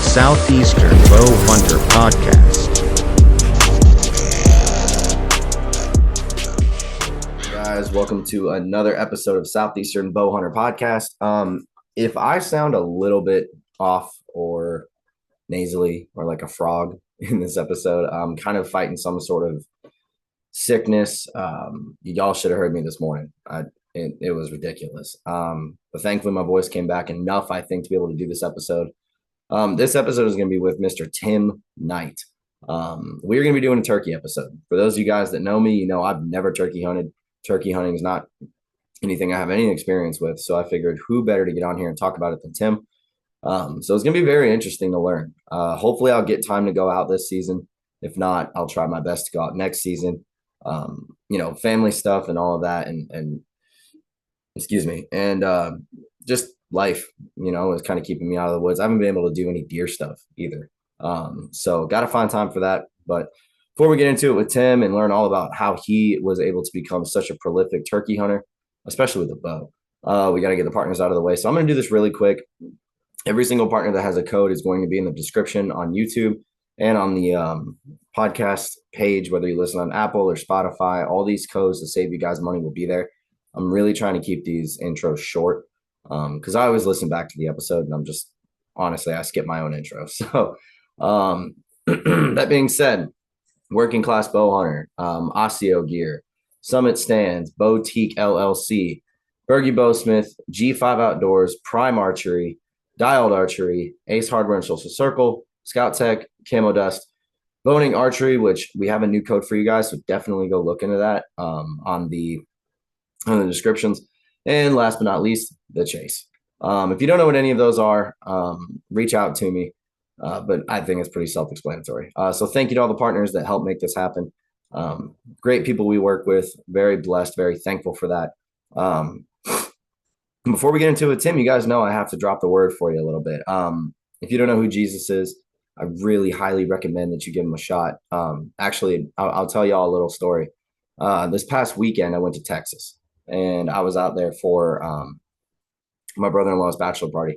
Southeastern Bow Hunter Podcast. Guys, welcome to another episode of Southeastern Bow Hunter Podcast. If I sound a little bit off or nasally or like a frog in this episode, I'm kind of fighting some sort of sickness. Y'all should have heard me this morning. It was ridiculous. But thankfully my voice came back enough, I think, to be able to do this episode. This episode is going to be with Mr. Tim Knight. We're going to be doing a turkey episode. For those of you guys that know me, you know I've never turkey hunted. Turkey hunting is not anything I have any experience with. So I figured who better to get on here and talk about it than Tim. So it's going to be very interesting to learn. Hopefully I'll get time to go out this season. If not, I'll try my best to go out next season. Family stuff and all of that. And excuse me. And just life, is kind of keeping me out of the woods. I haven't been able to do any deer stuff either. So got to find time for that. But before we get into it with Tim and learn all about how he was able to become such a prolific turkey hunter, especially with the bow, we got to get the partners out of the way. So I'm going to do this really quick. Every single partner that has a code is going to be in the description on YouTube and on the podcast page, whether you listen on Apple or Spotify. All these codes to save you guys money will be there. I'm really trying to keep these intros short because I always listen back to the episode and I'm just, honestly, I skip my own intro. So that being said, Working Class Bow Hunter, Osseo Gear, Summit Stands, Bowtique LLC, Berge Bowsmith, G5 Outdoors, Prime Archery, Dialed Archery, Ace Hardware and Social Circle, Scoutek, Camo Dust, Boning Archery, which we have a new code for you guys, so definitely go look into that on the descriptions. And last but not least, The Chase. If you don't know what any of those are, reach out to me. But I think it's pretty self-explanatory. So thank you to all the partners that help make this happen. Great people we work with. Very blessed, very thankful for that. Before we get into it, Tim, you guys know I have to drop the word for you a little bit. If you don't know who Jesus is, I really highly recommend that you give him a shot. Actually, I'll tell you all a little story. This past weekend, I went to Texas. And I was out there for my brother-in-law's bachelor party.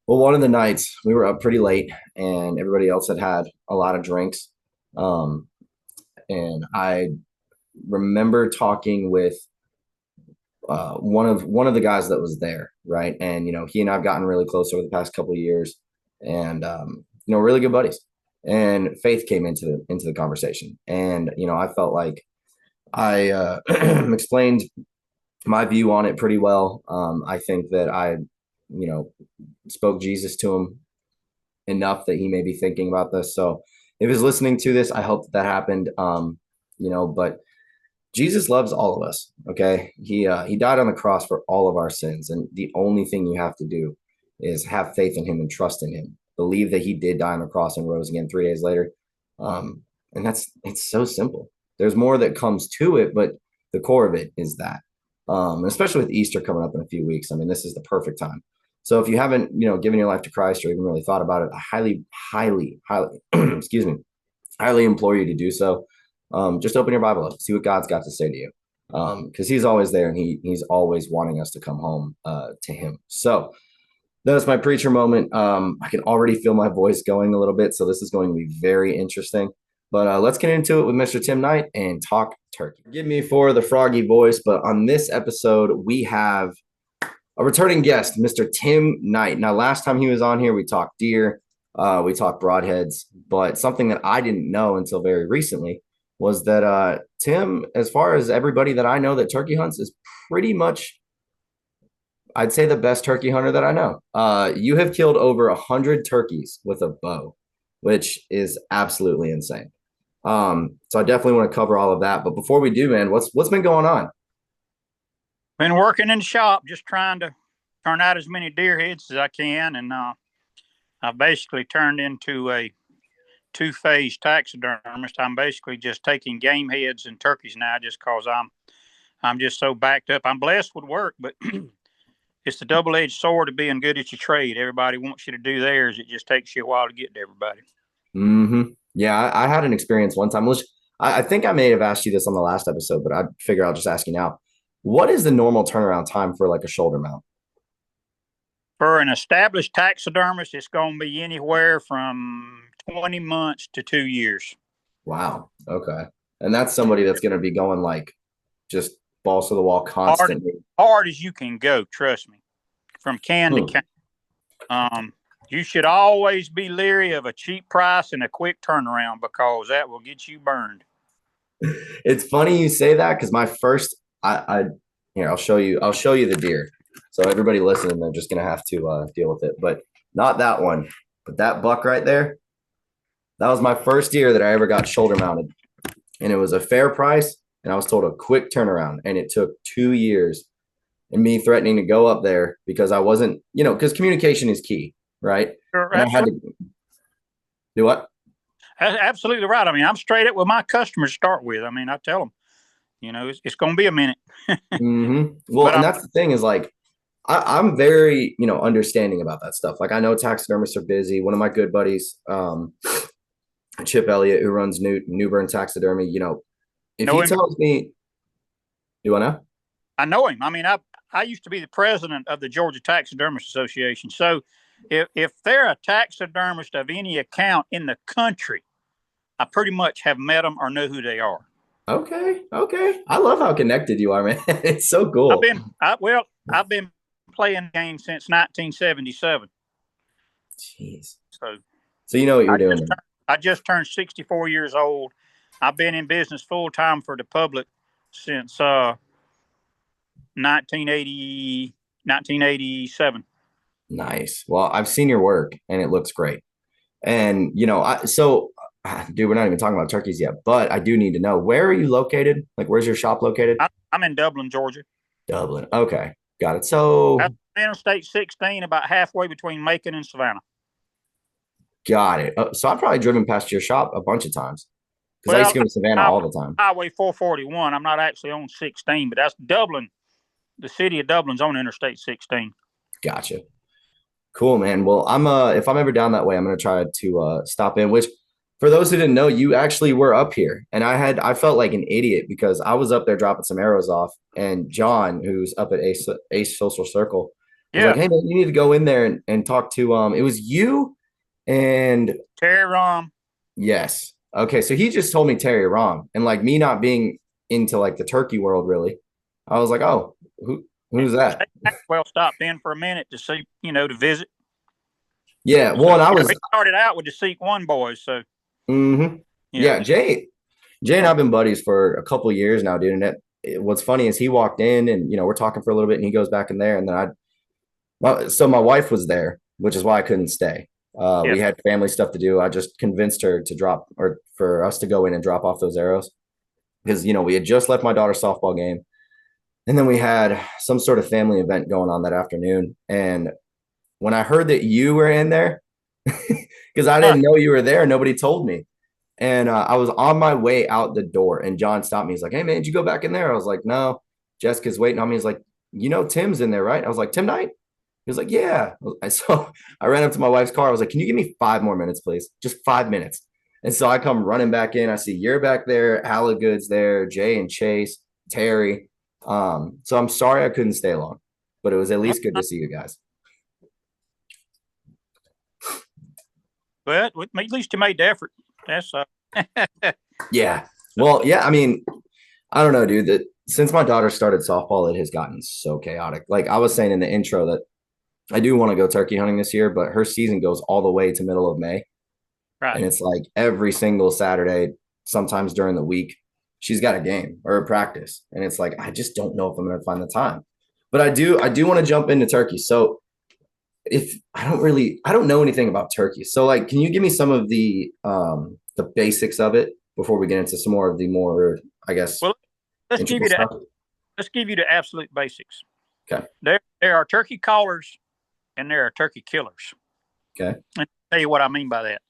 Well, one of the nights we were up pretty late and everybody else had a lot of drinks. And I remember talking with one of the guys that was there, right? And, he and I have gotten really close over the past couple of years and, really good buddies. And Faith came into the conversation. And, I felt like I explained my view on it pretty well. I think that I, spoke Jesus to him enough that he may be thinking about this. So if he's listening to this, I hope that happened. But Jesus loves all of us. Okay. He died on the cross for all of our sins. And the only thing you have to do is have faith in him and trust in him. Believe that he did die on the cross and rose again 3 days later. And it's so simple. There's more that comes to it, but the core of it is that. Especially with Easter coming up in a few weeks. I mean, this is the perfect time. So if you haven't, given your life to Christ or even really thought about it, I highly, excuse me, highly implore you to do so. Just open your Bible up, see what God's got to say to you. Because he's always there and he's always wanting us to come home to him. So that's my preacher moment. I can already feel my voice going a little bit. So this is going to be very interesting. But let's get into it with Mr. Tim Knight and talk turkey. Forgive me for the froggy voice, but on this episode, we have a returning guest, Mr. Tim Knight. Now, last time he was on here, we talked deer, we talked broadheads, but something that I didn't know until very recently was that Tim, as far as everybody that I know that turkey hunts, is pretty much, I'd say, the best turkey hunter that I know. You have killed over 100 turkeys with a bow, which is absolutely insane. So I definitely want to cover all of that. But before we do, man, what's been going on? Been working in the shop, just trying to turn out as many deer heads as I can. And I've basically turned into a two-phase taxidermist. I'm basically just taking game heads and turkeys now just because I'm just so backed up. I'm blessed with work, but it's the double-edged sword of being good at your trade. Everybody wants you to do theirs. It just takes you a while to get to everybody. Mm-hmm. Yeah, I had an experience one time, which I think I may have asked you this on the last episode, but I figure I'll just ask you now. What is the normal turnaround time for like a shoulder mount? For an established taxidermist, it's going to be anywhere from 20 months to 2 years. Wow. Okay. And that's somebody that's going to be going like just balls to the wall constantly. Hard as you can go, trust me, from can to can. You should always be leery of a cheap price and a quick turnaround because that will get you burned. It's funny you say that because my first, here, I'll show you the deer. So everybody listening, they're just going to have to deal with it, but not that one, but that buck right there. That was my first deer that I ever got shoulder mounted, and it was a fair price. And I was told a quick turnaround, and it took 2 years and me threatening to go up there because I wasn't, because communication is key, right? Sure, and I had to do what? Absolutely right. I mean, I'm straight up with my customers to start with. I mean, I tell them, it's going to be a minute. Mm-hmm. Well, and that's the thing is like, I'm very, understanding about that stuff. Like I know taxidermists are busy. One of my good buddies, Chip Elliott, who runs New Bern Taxidermy, if he tells me, do I know? I know him. I mean, I used to be the president of the Georgia Taxidermist Association. So if they're a taxidermist of any account in the country, I pretty much have met them or know who they are. Okay. I love how connected you are, man. It's so cool. I've been playing games since 1977. Jeez. So you know what you're doing. I just turned 64 years old. I've been in business full time for the public since 1987. Nice. Well, I've seen your work and it looks great. And dude, we're not even talking about turkeys yet, but I do need to know, where are you located? Like, where's your shop located? I'm in Dublin, Georgia. Dublin. Okay. Got it. So that's Interstate 16, about halfway between Macon and Savannah. Got it. So I've probably driven past your shop a bunch of times because I used to go to Savannah all the time. Highway 441. I'm not actually on 16, but that's Dublin. The city of Dublin's on Interstate 16. Gotcha. Cool, man. Well, if I'm ever down that way, I'm gonna try to stop in. Which, for those who didn't know, you actually were up here, and I felt like an idiot because I was up there dropping some arrows off, and John, who's up at Ace Social Circle, was like, "Hey, man, you need to go in there and talk to It was you and Terry Rom. Yes. Okay. So he just told me Terry Rom, and like me not being into like the turkey world, really, I was like, oh, who's that? Well, stopped in for a minute to see, to visit. Yeah. Well, and we started out with the Seek One boys. So, yeah, Jay and I've been buddies for a couple of years now, dude. And what's funny is he walked in and, we're talking for a little bit and he goes back in there. And then so my wife was there, which is why I couldn't stay. We had family stuff to do. I just convinced her to for us to go in and drop off those arrows because, we had just left my daughter's softball game. And then we had some sort of family event going on that afternoon. And when I heard that you were in there, because I didn't know you were there, nobody told me. And I was on my way out the door and John stopped me. He's like, hey, man, did you go back in there? I was like, no, Jessica's waiting on me. He's like, Tim's in there, right? I was like, Tim Knight? He was like, yeah. So I ran up to my wife's car. I was like, can you give me 5 more minutes, please? Just 5 minutes. And so I come running back in. I see you're back there, Halligood's there, Jay and Chase, Terry. So I'm sorry I couldn't stay long, but it was at least good to see you guys. But at least you made the effort. That's Yeah. Well, yeah. I mean, I don't know, dude. That since my daughter started softball, it has gotten so chaotic. Like I was saying in the intro that I do want to go turkey hunting this year, but her season goes all the way to middle of May. Right. And it's like every single Saturday, sometimes during the week, she's got a game or a practice. And it's like, I just don't know if I'm going to find the time. But I do want to jump into turkey. So if I don't know anything about turkey. So like, can you give me some of the basics of it before we get into some more of the more, I guess. Well, let's give you the absolute basics. Okay. There are turkey callers and there are turkey killers. Okay. Let me tell you what I mean by that.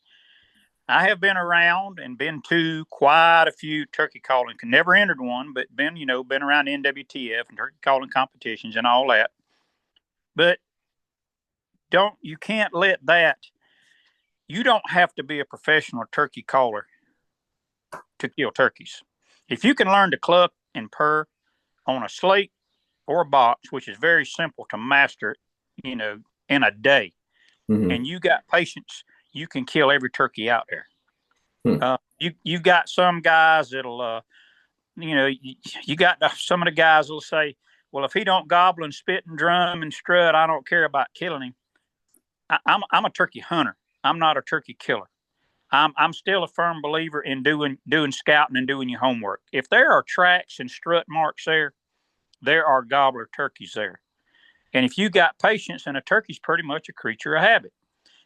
I have been around and been to quite a few turkey calling. Never entered one, but been around NWTF and turkey calling competitions and all that. But you can't let that. You don't have to be a professional turkey caller to kill turkeys. If you can learn to cluck and purr on a slate or a box, which is very simple to master, in a day, Mhm. and you got patience, you can kill every turkey out there. Hmm. You've got some guys that'll, you got some of the guys will say, well, if he don't gobble and spit and drum and strut, I don't care about killing him. I'm a turkey hunter. I'm not a turkey killer. I'm still a firm believer in doing scouting and doing your homework. If there are tracks and strut marks there are gobbler turkeys there. And if you got patience, and a turkey's pretty much a creature of habit.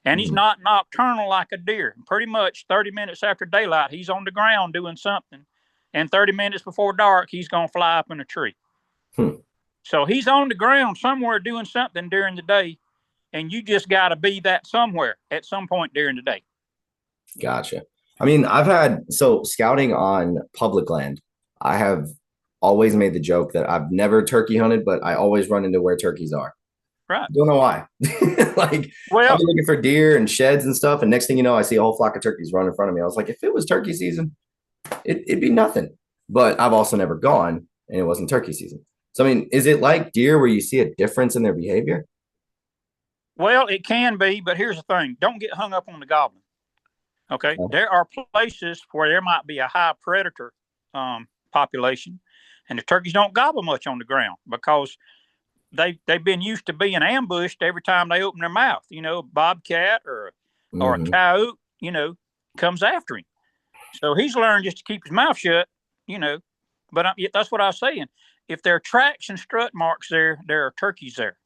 And he's not nocturnal like a deer. Pretty much 30 minutes after daylight, he's on the ground doing something. And 30 minutes before dark, he's going to fly up in a tree. Hmm. So he's on the ground somewhere doing something during the day. And you just got to be that somewhere at some point during the day. Gotcha. I mean, I've had scouting on public land. I have always made the joke that I've never turkey hunted, but I always run into where turkeys are. Right. Don't know why. Like, I'm looking for deer and sheds and stuff, and next thing you know, I see a whole flock of turkeys run in front of me. I was like, if it was turkey season, it'd be nothing. But I've also never gone, and it wasn't turkey season. So, I mean, is it like deer where you see a difference in their behavior? Well, it can be, but here's the thing. Don't get hung up on the gobbling. Okay? There are places where there might be a high predator population, and the turkeys don't gobble much on the ground because they've been used to being ambushed every time they open their mouth. A bobcat or a coyote, comes after him. So he's learned just to keep his mouth shut, But that's what I was saying. If there are tracks and strut marks there are turkeys there.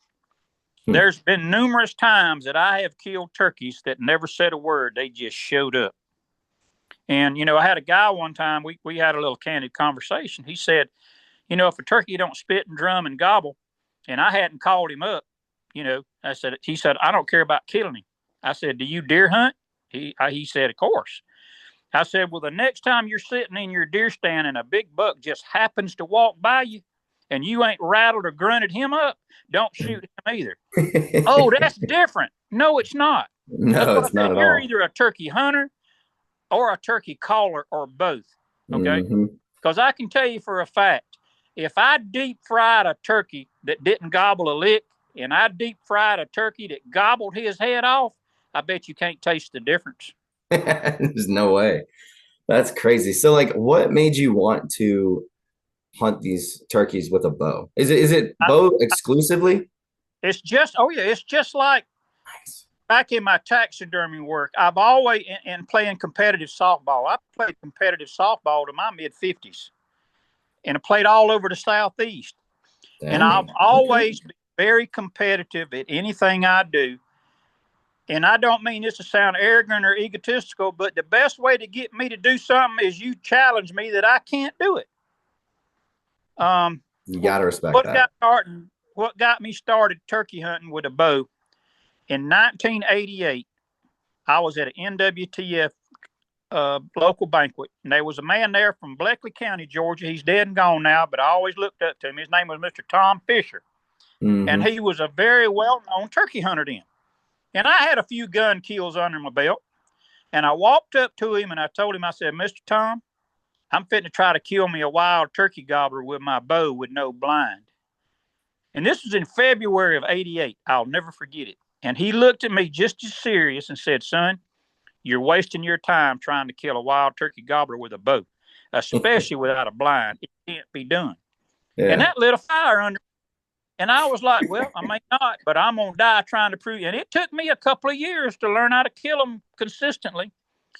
There's been numerous times that I have killed turkeys that never said a word. They just showed up. And, I had a guy one time, we had a little candid conversation. He said, if a turkey don't spit and drum and gobble, and I hadn't called him up, he said, I don't care about killing him. I said, do you deer hunt? He said, of course. I said, well, the next time you're sitting in your deer stand and a big buck just happens to walk by you and you ain't rattled or grunted him up, don't shoot him either. Oh, that's different. No, it's not. No, it's not at all. You're either a turkey hunter or a turkey caller or both. Okay. Because I can tell you for a fact, if I deep fried a turkey that didn't gobble a lick and I deep fried a turkey that gobbled his head off, I bet you can't taste the difference. There's no way. That's crazy. So, like, what made you want to hunt these turkeys with a bow? Is it bow exclusively? It's just like back in my taxidermy work. I've always in playing competitive softball. I played competitive softball to my mid-50s. And I played all over the Southeast. Dang. And I've always been very competitive at anything I do. And I don't mean this to sound arrogant or egotistical, but the best way to get me to do something is you challenge me that I can't do it. You got to respect that. What got me started turkey hunting with a bow, in 1988, I was at an NWTF local banquet, and there was a man there from Bleckley County, Georgia. He's dead and gone now, but I always looked up to him. His name was Mr. Tom Fisher, and he was a very well-known turkey hunter then. And I had a few gun kills under my belt, and I walked up to him and I told him, I said, Mr. Tom, I'm fitting to try to kill me a wild turkey gobbler with my bow with no blind. And this was in February of 88. I'll never forget it. And he looked at me just as serious and said, son, you're wasting your time trying to kill a wild turkey gobbler with a bow, especially without a blind. It can't be done. Yeah. And that lit a fire under me. And I was like, well, I may not, but I'm going to die trying to prove. And it took me a couple of years to learn how to kill them consistently.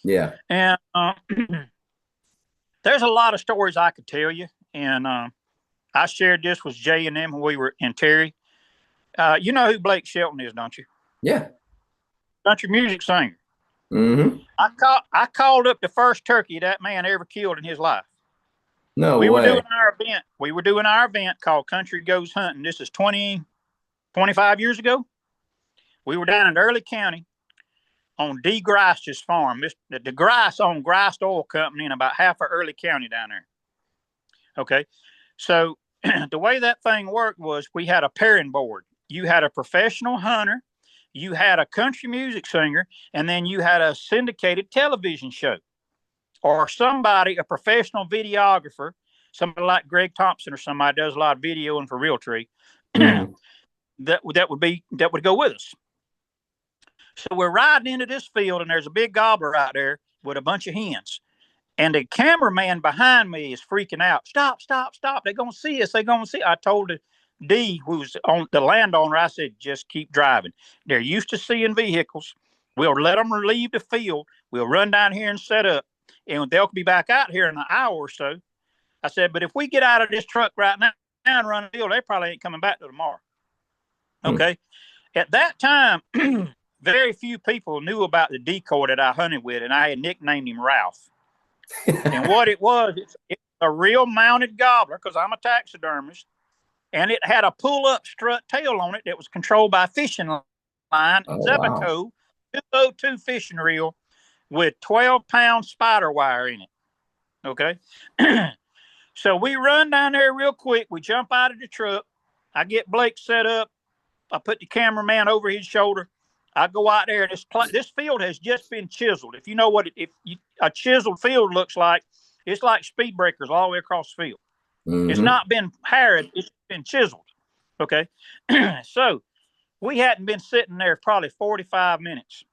Yeah. And there's a lot of stories I could tell you. And I shared this with Jay and them when we were in Terry. You know who Blake Shelton is, don't you? Yeah. Country music singer. Mm-hmm. I called up the first turkey that man ever killed in his life. No way. We were doing our event called Country Goes Hunting. This is 25 years ago. We were down in Early County on D. Grice's farm. The Grice owned Grice Oil Company in about half of Early County down there. Okay. So the way that thing worked was we had a pairing board. You had a professional hunter, you had a country music singer, and then you had a syndicated television show. Or a professional videographer, somebody like Greg Thompson or somebody does a lot of videoing for Realtree, that would go with us. So we're riding into this field, and there's a big gobbler out there with a bunch of hens. And the cameraman behind me is freaking out. Stop, stop, stop. They're going to see us. They're going to see. I told D, who's on the landowner, I said, just keep driving. They're used to seeing vehicles. We'll let them leave the field. We'll run down here and set up, and they'll be back out here in an hour or so. I said, but if we get out of this truck right now and run the field, they probably ain't coming back till tomorrow. Okay. At that time, very few people knew about the decoy that I hunted with, and I had nicknamed him Ralph. And what it was, it's a real mounted gobbler, because I'm a taxidermist, and it had a pull-up strut tail on it that was controlled by a fishing line, SEBHP 202 fishing reel with 12-pound spider wire in it. Okay. So we run down there real quick. We jump out of the truck. I get Blake set up. I put the cameraman over his shoulder. I go out there. This field has just been chiseled. If you know what a chiseled field looks like, it's like speed breakers all the way across the field. Mm-hmm. It's not been harrowed. It's been chiseled. Okay. So we hadn't been sitting there probably 45 minutes.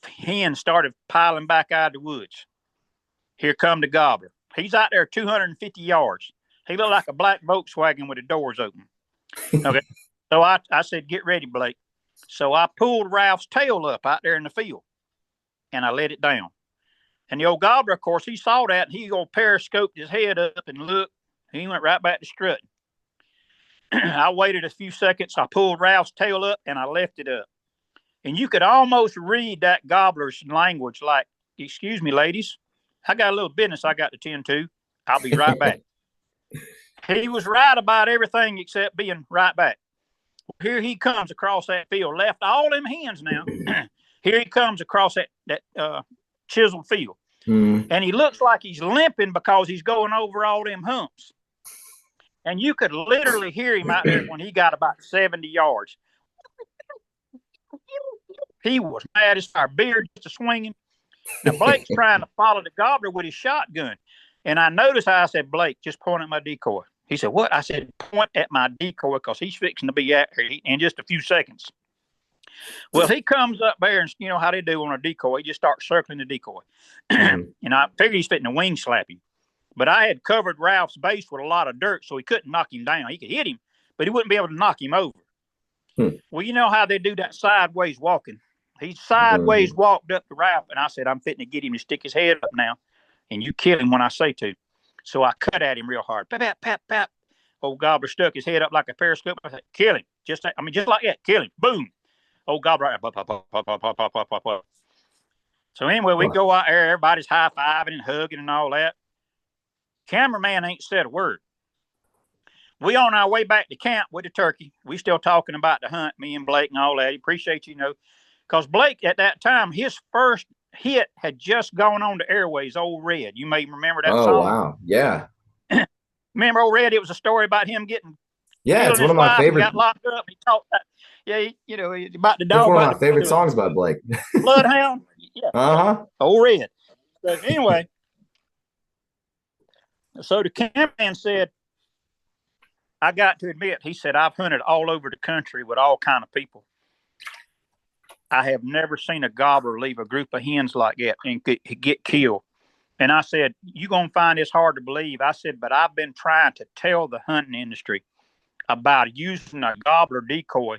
Hens started piling back out of the woods. Here come the gobbler. He's out there 250 yards. He looked like a black Volkswagen with the doors open. Okay. So I said, get ready, Blake. So I pulled Ralph's tail up out there in the field, and I let it down. And the old gobbler, of course, he saw that, and he periscoped his head up and looked. He went right back to strutting. I waited a few seconds. I pulled Ralph's tail up, and I left it up. And you could almost read that gobbler's language like, excuse me, ladies, I got a little business I got to tend to. I'll be right back. He was right about everything except being right back. Here he comes across that field, left all them hens now. Here he comes across that chiseled field. And he looks like he's limping because he's going over all them humps. And you could literally hear him out there when he got about 70 yards. He was mad as fire, beard just a swinging. Now, Blake's trying to follow the gobbler with his shotgun. And I noticed how I said, Blake, just point at my decoy. He said, what? I said, point at my decoy because he's fixing to be out here in just a few seconds. Well, he comes up there, and you know how they do on a decoy. He just starts circling the decoy. And I figured he's fitting to wing slap him. But I had covered Ralph's base with a lot of dirt, so he couldn't knock him down. He could hit him, but he wouldn't be able to knock him over. Well, you know how they do that sideways walking. He sideways walked up to Ralph, and I said, I'm fitting to get him to stick his head up now, and you kill him when I say to. So I cut at him real hard. Pap, pap, pap, pap. Old gobbler stuck his head up like a periscope. I said, kill him. Just like that. Kill him. Boom. Old gobbler. Pop, pop, pop, pop, pop, pop, pop, pop, pop. So anyway, we go out there. Everybody's high-fiving and hugging and all that. Cameraman ain't said a word. We on our way back to camp with the turkey. We still talking about the hunt, me and Blake and all that. He appreciate because Blake at that time, his first hit had just gone on the airways, Old Red. You may remember that song. Oh, wow. Yeah. Remember Old Red? It was a story about him getting it's one of my favorite. Got locked up. He talked that. Yeah, about the dog. It's one of my favorite songs by Blake. Bloodhound. Yeah. Old Red. So anyway, so the cameraman said, I got to admit, he said, I've hunted all over the country with all kind of people. I have never seen a gobbler leave a group of hens like that and get killed. And I said, you're going to find this hard to believe. I said, but I've been trying to tell the hunting industry about using a gobbler decoy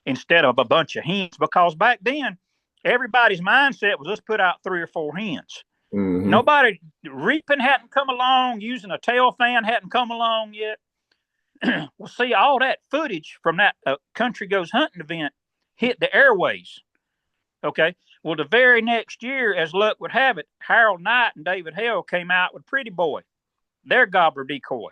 instead of a bunch of hens, because back then, everybody's mindset was let's put out 3 or 4 hens. Nobody, reaping hadn't come along, using a tail fan hadn't come along yet. Well, see, all that footage from that Country Goes Hunting event hit the airways. Okay. Well, the very next year, as luck would have it, Harold Knight and David Hale came out with Pretty Boy, their gobbler decoy.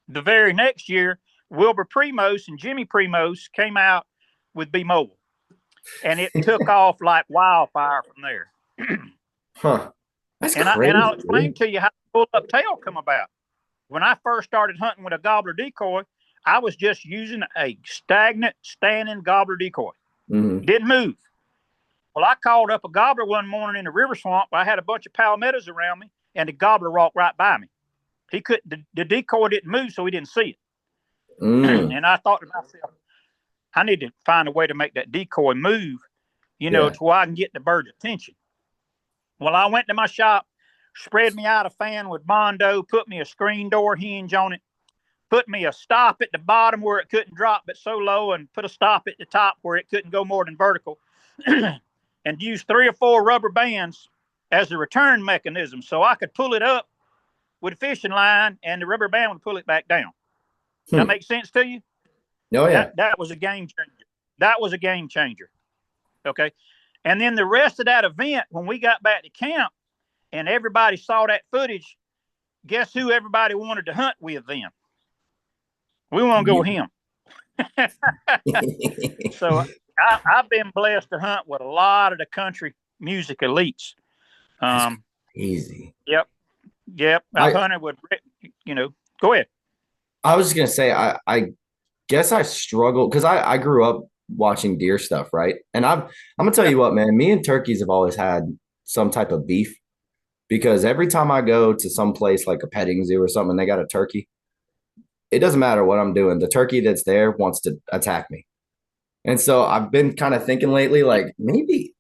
The very next year, Wilbur Primos and Jimmy Primos came out with B Mobile. And it took off like wildfire from there. That's crazy. And I'll explain to you how the pull-up tail come about. When I first started hunting with a gobbler decoy, I was just using a stagnant, standing gobbler decoy. Didn't move. Well, I called up a gobbler one morning in the river swamp. I had a bunch of palmettos around me, and the gobbler walked right by me. He couldn't. The decoy didn't move, so he didn't see it. And I thought to myself, I need to find a way to make that decoy move to where I can get the bird's attention. Well, I went to my shop, spread me out a fan with Bondo, put me a screen door hinge on it, put me a stop at the bottom where it couldn't drop but so low, and put a stop at the top where it couldn't go more than vertical, and used 3 or 4 rubber bands as a return mechanism so I could pull it up with a fishing line and the rubber band would pull it back down. That makes sense to you? Oh, yeah. That was a game changer. That was a game changer. Okay. And then the rest of that event, when we got back to camp and everybody saw that footage, guess who everybody wanted to hunt with then? We want to go with him. So I've been blessed to hunt with a lot of the country music elites. Easy. Yep. I've hunted with, go ahead. I was just going to say, I guess I struggle because I grew up watching deer stuff, right? And I'm gonna tell you what, man, me and turkeys have always had some type of beef because every time I go to some place like a petting zoo or something and they got a turkey, it doesn't matter what I'm doing, the turkey that's there wants to attack me. And so I've been kind of thinking lately, like maybe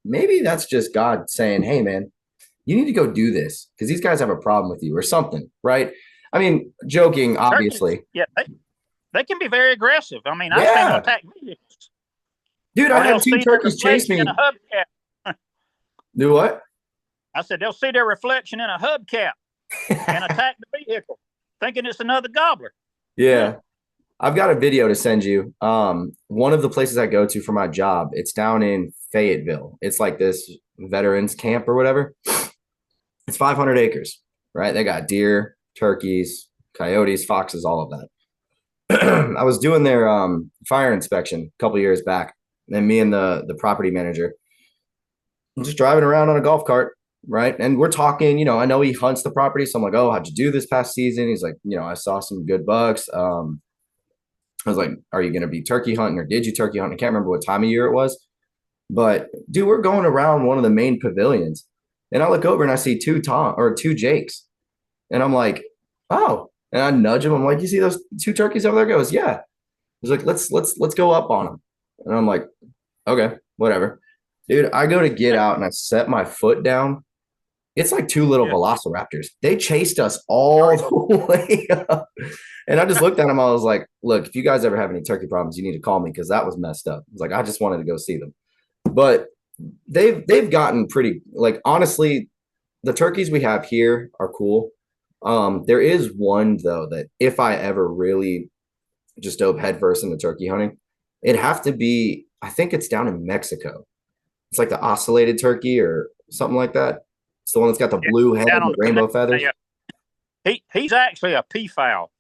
that's just God saying, hey man, you need to go do this because these guys have a problem with you or something, right? I mean, joking, obviously. Turkeys, yeah, they can be very aggressive. I mean, I've seen them attack vehicles. Dude, I had 2 turkeys chase me. Do what? I said they'll see their reflection in a hubcap and attack the vehicle, thinking it's another gobbler. Yeah. I've got a video to send you. One of the places I go to for my job, it's down in Fayetteville. It's like this veterans camp or whatever. It's 500 acres, right? They got deer, turkeys, coyotes, foxes, all of that. I was doing their fire inspection a couple years back. And me and the property manager, I'm just driving around on a golf cart, right? And we're talking, I know he hunts the property. So I'm like, oh, how'd you do this past season? He's like, I saw some good bucks. I was like, are you going to be turkey hunting or did you turkey hunt? I can't remember what time of year it was. But, dude, we're going around one of the main pavilions. And I look over and I see 2 Jakes. And I'm like, oh. And I nudge him. I'm like, you see those 2 turkeys over there? He goes, yeah. He's like, let's go up on them. And I'm like, okay, whatever. Dude, I go to get out and I set my foot down. It's like 2 little velociraptors. They chased us all the way up. And I just looked at them. I was like, look, if you guys ever have any turkey problems, you need to call me because that was messed up. I was like, I just wanted to go see them. But they've gotten pretty, like, honestly, the turkeys we have here are cool. There is one, though, that if I ever really just dove headfirst into turkey hunting, it'd have to be, I think it's down in Mexico. It's like the ocellated turkey or something like that. It's the one that's got the blue head and the rainbow feathers. He's actually a peafowl.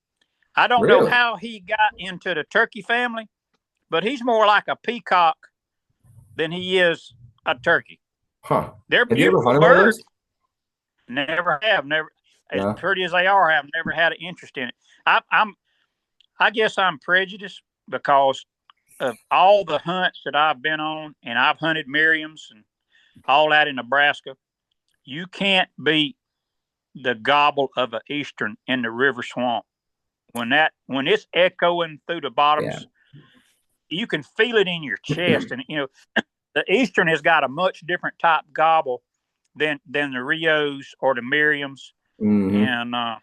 I don't know how he got into the turkey family, but he's more like a peacock than he is a turkey. Huh. They're beautiful birds. Never have. As pretty as they are, have never had an interest in it. I guess I'm prejudiced because of all the hunts that I've been on, and I've hunted Merriam's and all that in Nebraska. You can't beat the gobble of an eastern in the river swamp. When it's echoing through the bottoms, you can feel it in your chest. And the eastern has got a much different type gobble than the Rios or the Merriam's. Mm-hmm.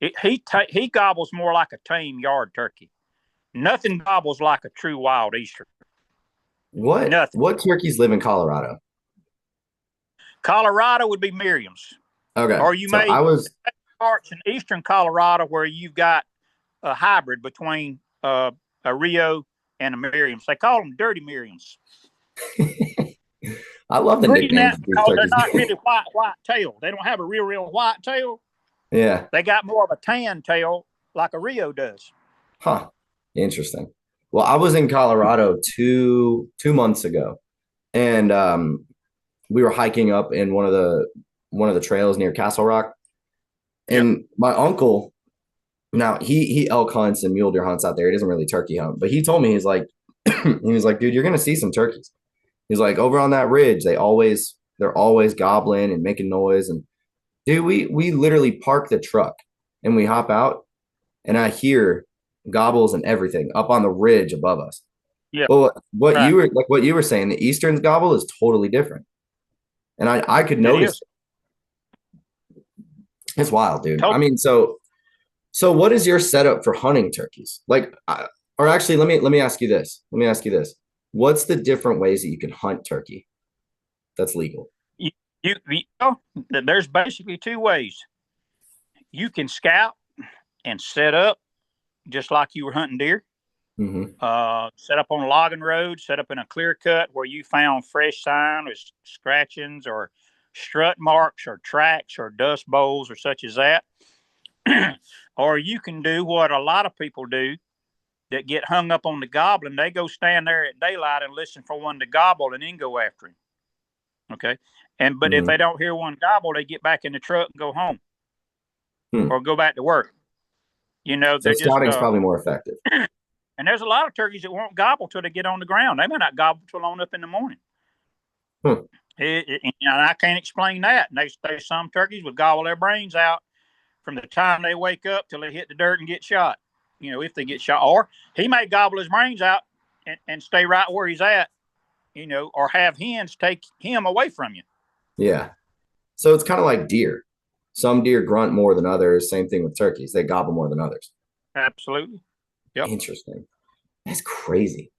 And he gobbles more like a tame yard turkey. Nothing gobbles like a true wild eastern. What turkeys live in Colorado? Colorado would be Merriam's. Okay. Or you may parts in eastern Colorado where you've got a hybrid between a Rio and a Merriam's. They call them dirty Merriam's. I love the nicknames. Because they're not really white tail. They don't have a real white tail. Yeah. They got more of a tan tail like a Rio does. Huh. Interesting. Well, I was in Colorado two months ago, and we were hiking up in one of the trails near Castle Rock, and my uncle, now he elk hunts and mule deer hunts out there. He doesn't really turkey hunt, but he told me, he's like, dude, you're gonna see some turkeys. He's like, over on that ridge, they're always gobbling and making noise. And dude, we literally park the truck and we hop out, and I hear gobbles and everything up on the ridge above us. Yeah, Well, what right. you were saying, the Eastern's gobble is totally different, and I could It notice is. it's wild, dude. I Totally. mean, so what is your setup for hunting turkeys? Like, or actually, let me ask you this. Let me ask you this. What's the different ways that you can hunt turkey that's legal? You, there's basically two ways. You can scout and set up just like you were hunting deer. Mm-hmm. Set up on a logging road, set up in a clear cut where you found fresh sign or scratchings or strut marks or tracks or dust bowls or such as that. Or you can do what a lot of people do that get hung up on the gobbling. They go stand there at daylight and listen for one to gobble and then go after him. Okay. But if Mm-hmm. they don't hear one gobble, they get back in the truck and go home Hmm. or go back to work. So They're just scouting's probably more effective. and there's a lot of turkeys that won't gobble till they get on the ground. They may not gobble till on up in the morning. Hmm. And I can't explain that. And there's some turkeys would gobble their brains out from the time they wake up till they hit the dirt and get shot. If they get shot, or he may gobble his brains out and stay right where he's at. Or have hens take him away from you. Yeah. So it's kind of like deer. Some deer grunt more than others. Same thing with turkeys. They gobble more than others. Absolutely. Yep. Interesting. That's crazy.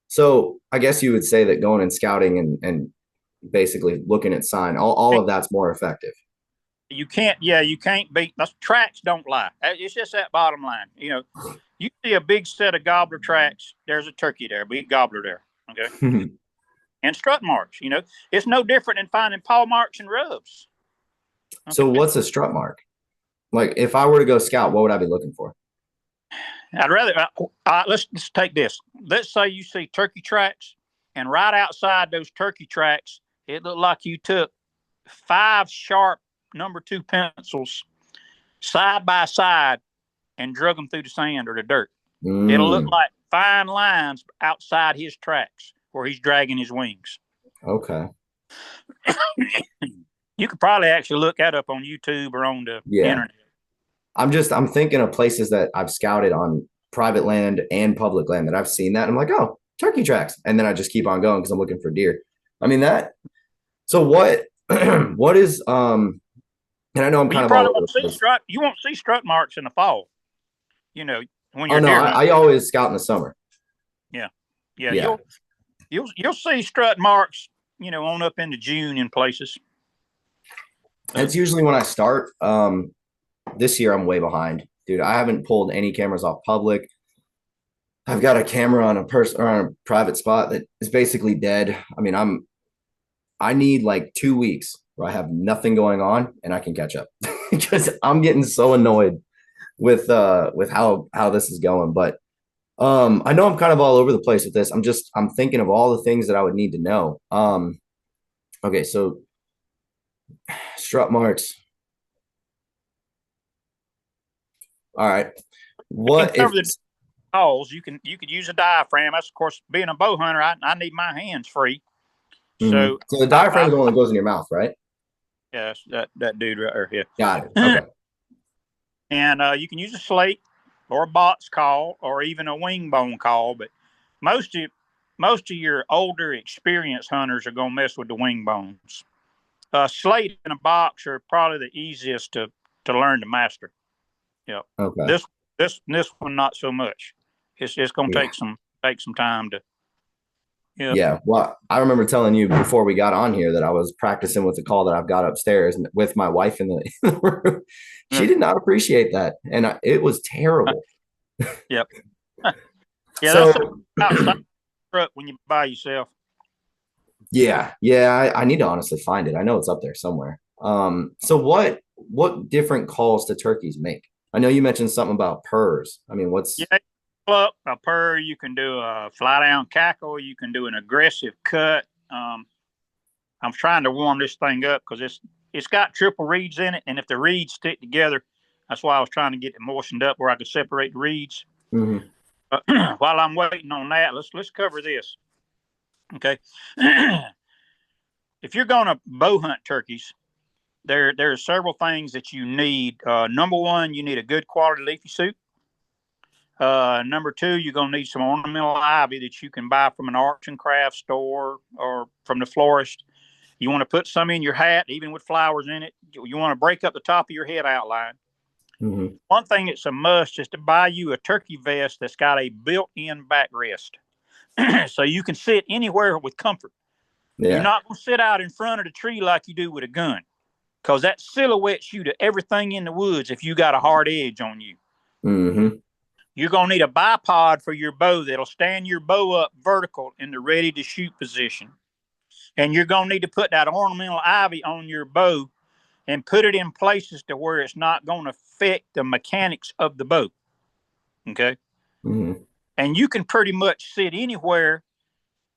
So I guess you would say that going and scouting and basically looking at sign, all of that's more effective. You can't. Yeah, you can't beat. Those tracks don't lie. It's just that bottom line. You see a big set of gobbler tracks. There's a turkey there, big gobbler there. Okay. And strut marks. It's no different than finding paw marks and rubs. So Okay. what's a strut mark? Like if I were to go scout, what would I be looking for? I'd rather let's take this. Let's say you see turkey tracks, and right outside those turkey tracks, it looked like you took 5 sharp number 2 pencils side by side and drug them through the sand or the dirt. It'll look Mm, like fine lines outside his tracks where he's dragging his wings. okay. You could probably actually look that up on YouTube or on the Yeah. internet. I'm thinking of places that I've scouted on private land and public land that I've seen that. I'm like, oh, turkey tracks. And then I just keep on going because I'm looking for deer. I mean that. So what what is and I know I'm Well, kind you of all probably over won't the see place. strut. You won't see strut marks in the fall. When Oh you're no, deer I hunting. always scout in the summer. Yeah, yeah. Yeah. You'll see strut marks. On up into June in places. That's usually when I start. This year I'm way behind. Dude, I haven't pulled any cameras off public. I've got a camera on a person or on a private spot that is basically dead. I mean, I need like 2 weeks where I have nothing going on and I can catch up because I'm getting so annoyed with how this is going. But I know I'm kind of all over the place with this. I'm thinking of all the things that I would need to know. Okay, so strut marks. All right. You can What if cover the calls. You could use a diaphragm. That's of course being a bow hunter. I need my hands free. mhm. So So the I diaphragm is the one that goes in your mouth, right? yes, that dude right there. Got it. Yeah. Okay. And you can use a slate or a box call or even a wing bone call. But most of most of your older, experienced hunters are going to mess with the wing bones. Slate and a box are probably the easiest to learn to master. Yeah. Okay. This one not so much. It's going to Yeah. take some time to. Yeah. Yeah. Well, I remember telling you before we got on here that I was practicing with the call that I've got upstairs and with my wife in the room. She Yeah. did not appreciate that. And it was terrible. Yep. Yeah. That's So, outside truck when you by yourself. yeah, I need to honestly find it. I know it's up there somewhere. So what different calls do turkeys make? I know you mentioned something about purrs. I mean, what's Yeah. Up a purr. You can do a fly down cackle. You can do an aggressive cut. I'm trying to warm this thing up because it's got triple reeds in it, and if the reeds stick together, that's why I was trying to get it moistened up where I could separate the reeds. Mhm. While I'm waiting on that, let's cover this. Okay. If you're going to bow hunt turkeys, there are several things that you need. Number one, you need a good quality leafy suit. Number two, you're going to need some ornamental ivy that you can buy from an arts and crafts store or from the florist. You want to put some in your hat, even with flowers in it. You want to break up the top of your head outline. Mm-hmm. One thing that's a must is to buy you a turkey vest that's got a built-in backrest. So you can sit anywhere with comfort. Yeah. You're not going to sit out in front of the tree like you do with a gun, because that silhouettes you to everything in the woods if you got a hard edge on you. Mm-hmm. You're going to need a bipod for your bow that'll stand your bow up vertical in the ready to shoot position. And you're going to need to put that ornamental ivy on your bow and put it in places to where it's not going to affect the mechanics of the bow. Okay. Mm-hmm. And you can pretty much sit anywhere.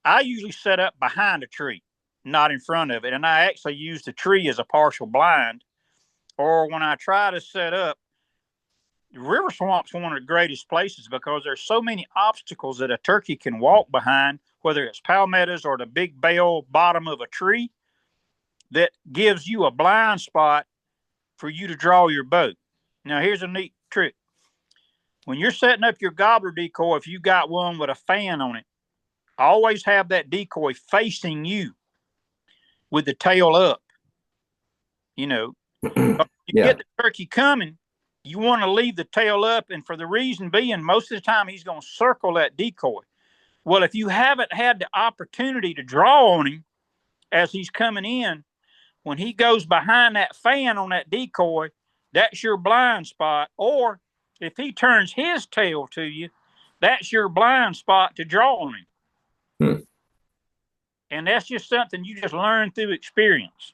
I usually set up behind a tree, not in front of it. And I actually use the tree as a partial blind. Or when I try to set up, River Swamp's one of the greatest places because there's so many obstacles that a turkey can walk behind, whether it's palmettos or the big bale bottom of a tree, that gives you a blind spot for you to draw your bow. Now, here's a neat trick. When you're setting up your gobbler decoy, if you got one with a fan on it, always have that decoy facing you with the tail up. You know, you get the turkey coming, you want to leave the tail up, and for the reason being, most of the time he's going to circle that decoy. Well, if you haven't had the opportunity to draw on him as he's coming in, when he goes behind that fan on that decoy, that's your blind spot. Or if he turns his tail to you, that's your blind spot to draw on him. Hmm. And that's just something you just learn through experience.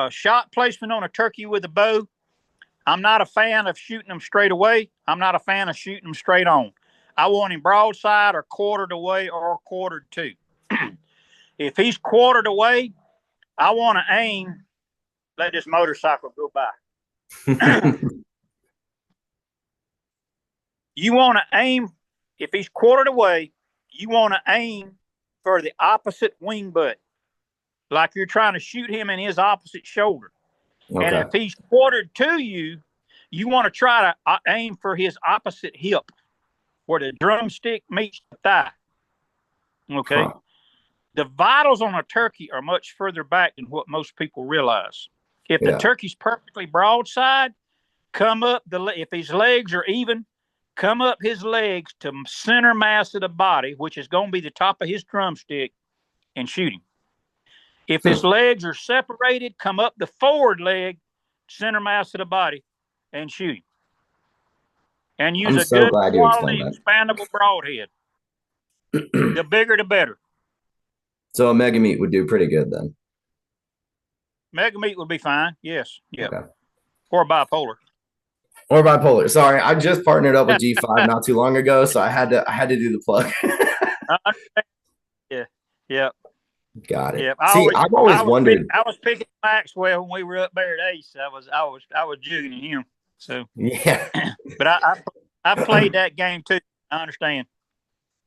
Shot placement on a turkey with a bow. I'm not a fan of shooting them straight away. I'm not a fan of shooting them straight on. I want him broadside or quartered away or quartered to. If he's quartered away, I want to aim. Let this motorcycle go by. You want to aim. If he's quartered away, you want to aim for the opposite wing butt, like you're trying to shoot him in his opposite shoulder. Okay. And if he's quartered to you, you want to try to aim for his opposite hip, where the drumstick meets the thigh. Okay. Huh. The vitals on a turkey are much further back than what most people realize. If the turkey's perfectly broadside, come up if his legs are even, come up his legs to center mass of the body, which is going to be the top of his drumstick, and shoot him. If his legs are separated, come up the forward leg, center mass of the body, and shoot him. And use a good quality expandable broadhead. The bigger, the better. So a mega meat would do pretty good then. Mega meat would be fine. Yes. Yeah. Okay. Or bipolar. Or bipolar. Sorry, I just partnered up with G5 not too long ago, so I had to do the plug. Yeah. Yeah. Got it. Yeah, I've always wondered. I was picking Maxwell when we were up there at Ace. I was jigging him. So yeah. But I played that game too. I understand.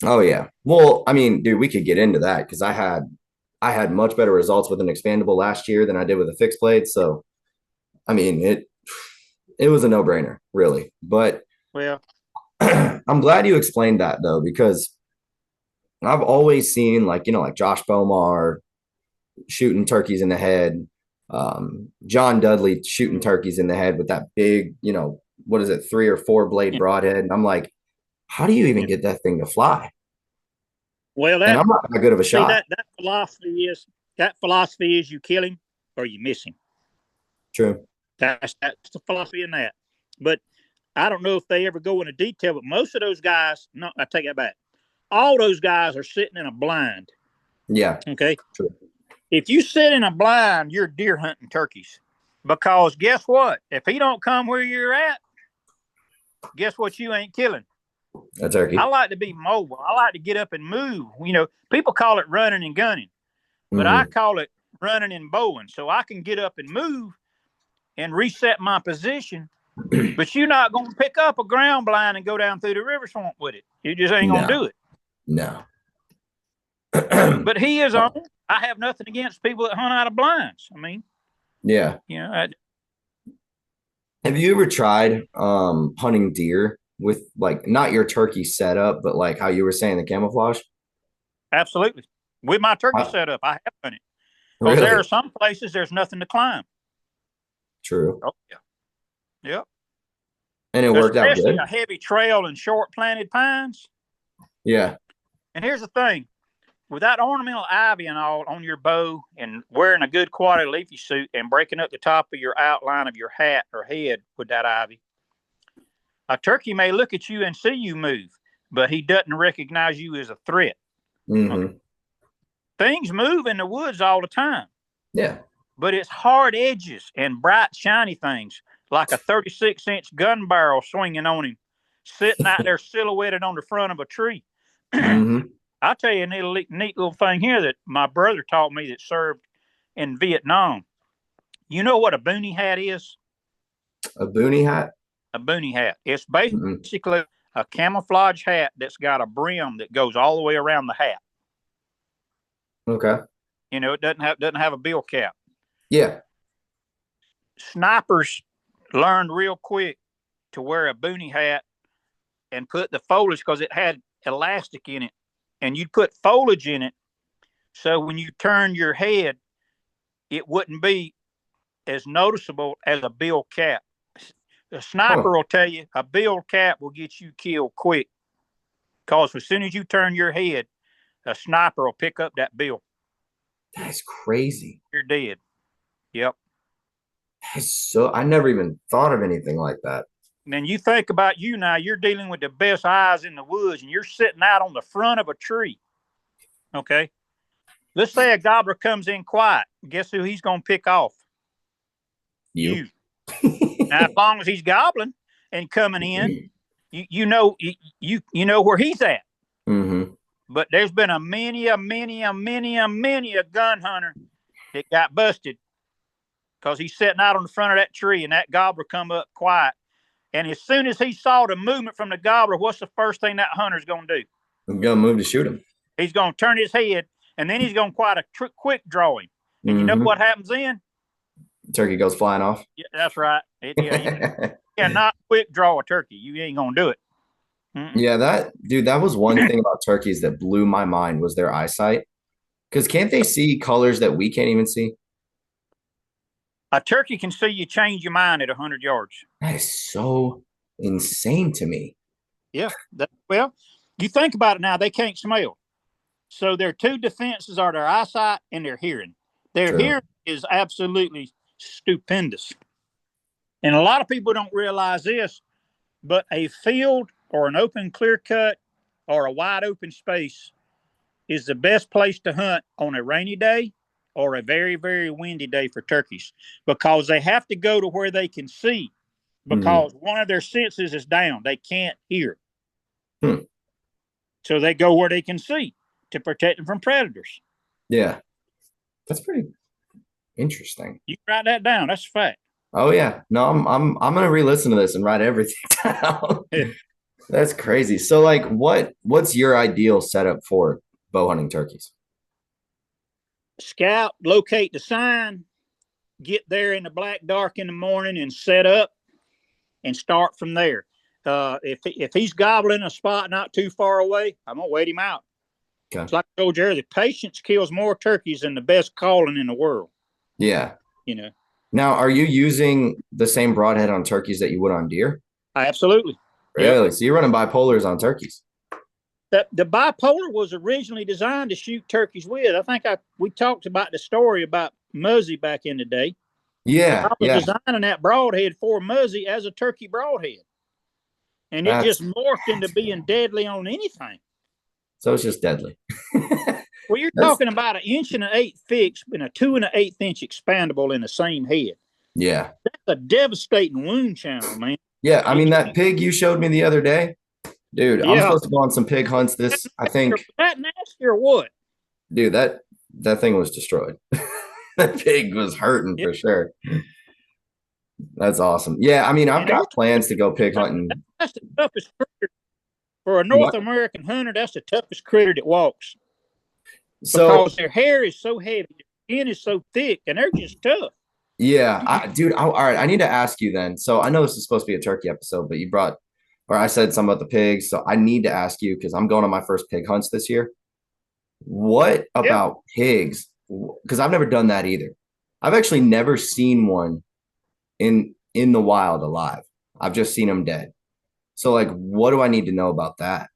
Oh yeah. Well, I mean, dude, we could get into that because I had much better results with an expandable last year than I did with a fixed blade. So, I mean, it was a no-brainer, really. But well, I'm glad you explained that though, because I've always seen like Josh Bomar shooting turkeys in the head, John Dudley shooting turkeys in the head with that big, what is it, 3 or 4 blade broadhead. And I'm like, how do you even get that thing to fly? Well, and I'm not that good of a shot. That philosophy is you kill him or you miss him. True. That's the philosophy in that. But I don't know if they ever go into detail, but most of those guys, no, I take that back. All those guys are sitting in a blind. Yeah. Okay. True. If you sit in a blind, you're deer hunting turkeys. Because guess what? If he don't come where you're at, guess what you ain't killing? A turkey. I like to be mobile. I like to get up and move. People call it running and gunning, but I call it running and bowing. So I can get up and move and reset my position. But you're not going to pick up a ground blind and go down through the river swamp with it. You just ain't going to do it. No. But he is on. I have nothing against people that hunt out of blinds. I mean, yeah. Yeah. Have you ever tried hunting deer with like not your turkey setup, but like how you were saying the camouflage? Absolutely. With my turkey Uh, setup, I have done it. Because there are really? some places there's nothing to climb. True. Oh, yeah. Yep. And it worked out Especially good. a heavy trail and short planted pines. Yeah. And here's the thing. With that ornamental ivy and all on your bow and wearing a good quality leafy suit and breaking up the top of your outline of your hat or head with that ivy, a turkey may look at you and see you move, but he doesn't recognize you as a threat. Mm-hmm. Okay? Things move in the woods all the time. Yeah. But it's hard edges and bright, shiny things like a 36-inch gun barrel swinging on him, sitting out there silhouetted on the front of a tree. Mm-hmm. I'll tell you a neat little thing here that my brother taught me that served in Vietnam. You know what a boonie hat is? A boonie hat? A boonie hat. It's Mm-mm. basically a camouflage hat that's got a brim that goes all the way around the hat. Okay. You know, it doesn't have a bill cap. Yeah. Snipers learned real quick to wear a boonie hat and put the foliage because it had elastic in it, and you'd put foliage in it so when you turn your head, it wouldn't be as noticeable as a bill cap. A sniper will tell you a bill cap will get you killed quick because as soon as you turn your head, a sniper will pick up that bill. That's crazy. You're dead. Yep. I never even thought of anything like that. And then you think about you now, you're dealing with the best eyes in the woods and you're sitting out on the front of a tree. Okay. Let's say a gobbler comes in quiet. Guess who he's going to pick off? You. Now, as long as he's gobbling and coming in, you know where he's at. Mm-hmm. But there's been a many a gun hunter that got busted because he's sitting out on the front of that tree and that gobbler come up quiet. And as soon as he saw the movement from the gobbler, what's the first thing that hunter's going to do? I'm going to move to shoot him. He's going to turn his head, and then he's going to quite a quick draw him. And you know what happens then? Turkey goes flying off. Yeah, that's right. You cannot quick draw a turkey. You ain't going to do it. Mm-mm. Yeah, that was one thing about turkeys that blew my mind was their eyesight. Because can't they see colors that we can't even see? A turkey can see you change your mind at 100 yards. That is so insane to me. Yeah. Well, you think about it now, they can't smell. So their two defenses are their eyesight and their hearing. Their hearing is absolutely stupendous. And a lot of people don't realize this, but a field or an open clear cut or a wide open space is the best place to hunt on a rainy day or a very, very windy day for turkeys because they have to go to where they can see because one of their senses is down. They can't hear. So they go where they can see to protect them from predators. Yeah. That's pretty interesting. You write that down. That's a fact. Oh yeah. No, I'm gonna re-listen to this and write everything down. That's crazy. So like what's your ideal setup for bow hunting turkeys? Scout, locate the sign, get there in the black dark in the morning and set up and start from there. If he's gobbling a spot not too far away, I'm gonna wait him out. Okay. It's like I told you earlier, patience kills more turkeys than the best calling in the world. Yeah. You know. Now, are you using the same broadhead on turkeys that you would on deer? Absolutely. Really? Yep. So you're running bipolars on turkeys? The bipolar was originally designed to shoot turkeys with. I think we talked about the story about Muzzy back in the day. Yeah. I was designing that broadhead for Muzzy as a turkey broadhead. And it just morphed into being deadly on anything. So it's just deadly. Well, you're talking about 1 1/8 inch fixed and a 2 1/8 inch expandable in the same head. Yeah. That's a devastating wound channel, man. Yeah. I mean, that pig you showed me the other day, dude, I'm supposed to go on some pig hunts I think. That nasty or what? Dude, that thing was destroyed. That pig was hurting for sure. That's awesome. Yeah. I mean, I've got plans to go pig hunting. That's the toughest critter. For a North American hunter, that's the toughest critter that walks. Because their hair is so heavy, their skin is so thick, and they're just tough. Yeah, dude. All right, I need to ask you then. So I know this is supposed to be a turkey episode, but you brought or I said something about the pigs. So I need to ask you because I'm going on my first pig hunts this year. What Yeah. about pigs? Because I've never done that either. I've actually never seen one in the wild alive. I've just seen them dead. So like, what do I need to know about that?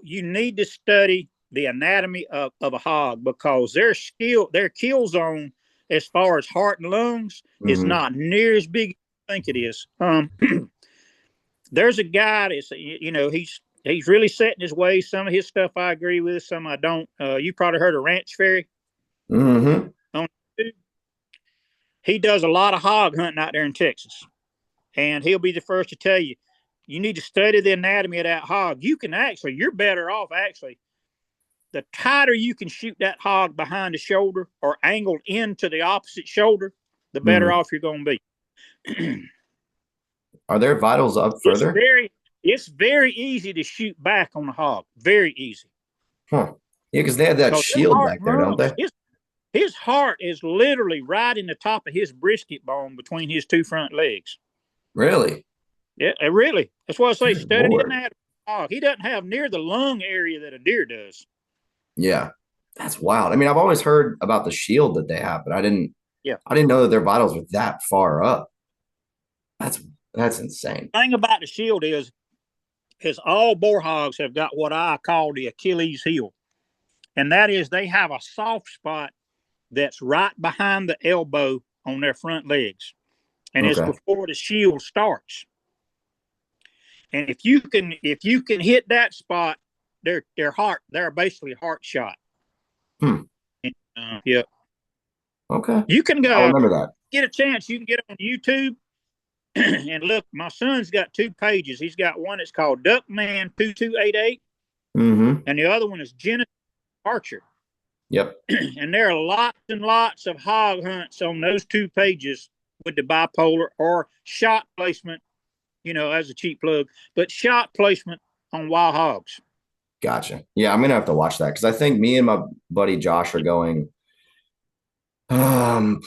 You need to study the anatomy of a hog because their kill zone as far as heart and lungs is Mm-hmm. not near as big as you think it is. There's a guy that's he's really set in his ways. Some of his stuff I agree with, some I don't. You probably heard of Ranch Fairy Mm-hmm. on YouTube. He does a lot of hog hunting out there in Texas, and he'll be the first to tell you you need to study the anatomy of that hog. You're better off actually. The tighter you can shoot that hog behind the shoulder or angled into the opposite shoulder, the better Mm-hmm. off you're going to be. Are their vitals up it's further? very it's very easy to shoot back on the hog. Very easy. Huh. Yeah, because they have that Because shield back there, don't they? his heart is literally right in the top of his brisket bone between his two front legs. Really? Yeah, really. That's why I say Good study the Lord. anatomy of the hog. He doesn't have near the lung area that a deer does. Yeah. That's wild. I mean, I've always heard about the shield that they have, but Yeah. I didn't know that their vitals were that far up. That's that's insane. The thing about the shield is all boar hogs have got what I call the Achilles heel. And that is they have a soft spot that's right behind the elbow on their front legs. And it's Okay. before the shield starts. And if you can hit that spot, they're basically heart shot. Hmm. Yeah. Okay. You can I'll go remember that. get a chance, you can get on YouTube and look. My son's got two pages. He's got one that's called Duckman2288, Mm-hmm. and the other one is Genesis Archer. Yep. And there are lots and lots of hog hunts on those two pages with the bipolar or shot placement, as a cheap plug, but shot placement on wild hogs. Gotcha. Yeah, I'm gonna have to watch that because I think me and my buddy Josh are going um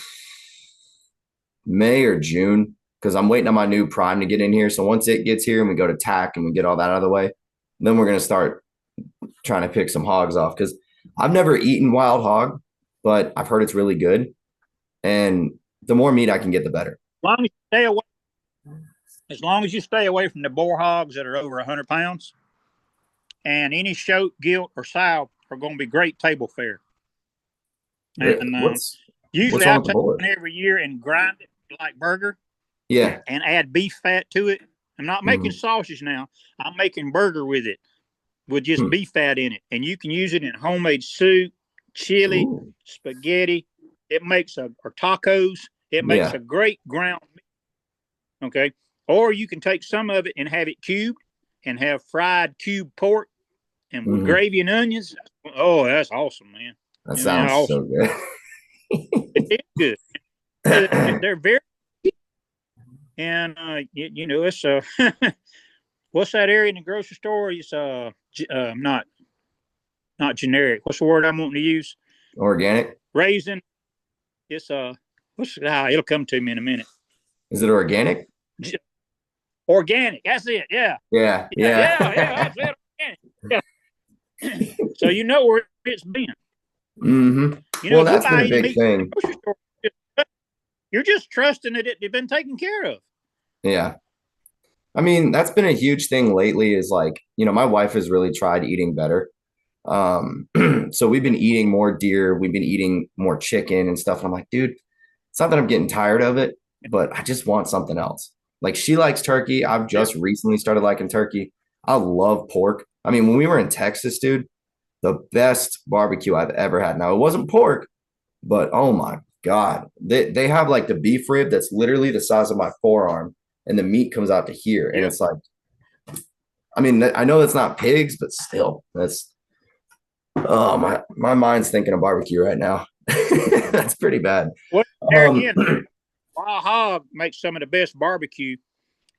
May or June because I'm waiting on my new prime to get in here. So once it gets here and we go to tack and we get all that out of the way, then we're gonna start trying to pick some hogs off because I've never eaten wild hog, but I've heard it's really good. And the more meat I can get, the better. As long as you stay away from the boar hogs that are over 100 pounds, and any shoat, gilt, or sow are going to be great table fare. And What's usually wrong I with the take boar? one every year and grind it like burger Yeah. and add beef fat to it. I'm not making sausage now. I'm making burger with it, with just beef fat in it. And you can use it in homemade soup, chili, Ooh. spaghetti. It makes or tacos. It makes Yeah. a great ground meat. Okay. Or you can take some of it and have it cubed and have fried cubed pork and with gravy and onions. Oh, that's awesome, man. That sounds awesome. so good. It's good. They're very, and it's what's that area in the grocery store? It's not generic. What's the word I'm wanting to use? Organic. Raisin. It's it'll come to me in a minute. Is it organic? Organic. That's it. Yeah. Yeah. That's it. Organic. Yeah. So you know where it's been. Mm-hmm. Well, That's been a big thing. Store, you're just trusting that it's been taken care of. Yeah. I mean, that's been a huge thing lately is like, my wife has really tried eating better. So we've been eating more deer, we've been eating more chicken and stuff. And I'm like, dude, it's not that I'm getting tired of it, but I just want something else. Like she likes turkey. I've just recently started liking turkey. I love pork. I mean, when we were in Texas, dude, the best barbecue I've ever had. Now it wasn't pork, but oh my God. They have like the beef rib that's literally the size of my forearm and the meat comes out to here. And it's like, I mean, I know that's not pigs, but still, my mind's thinking of barbecue right now. That's pretty bad. Well, there again, wild hog makes some of the best barbecue.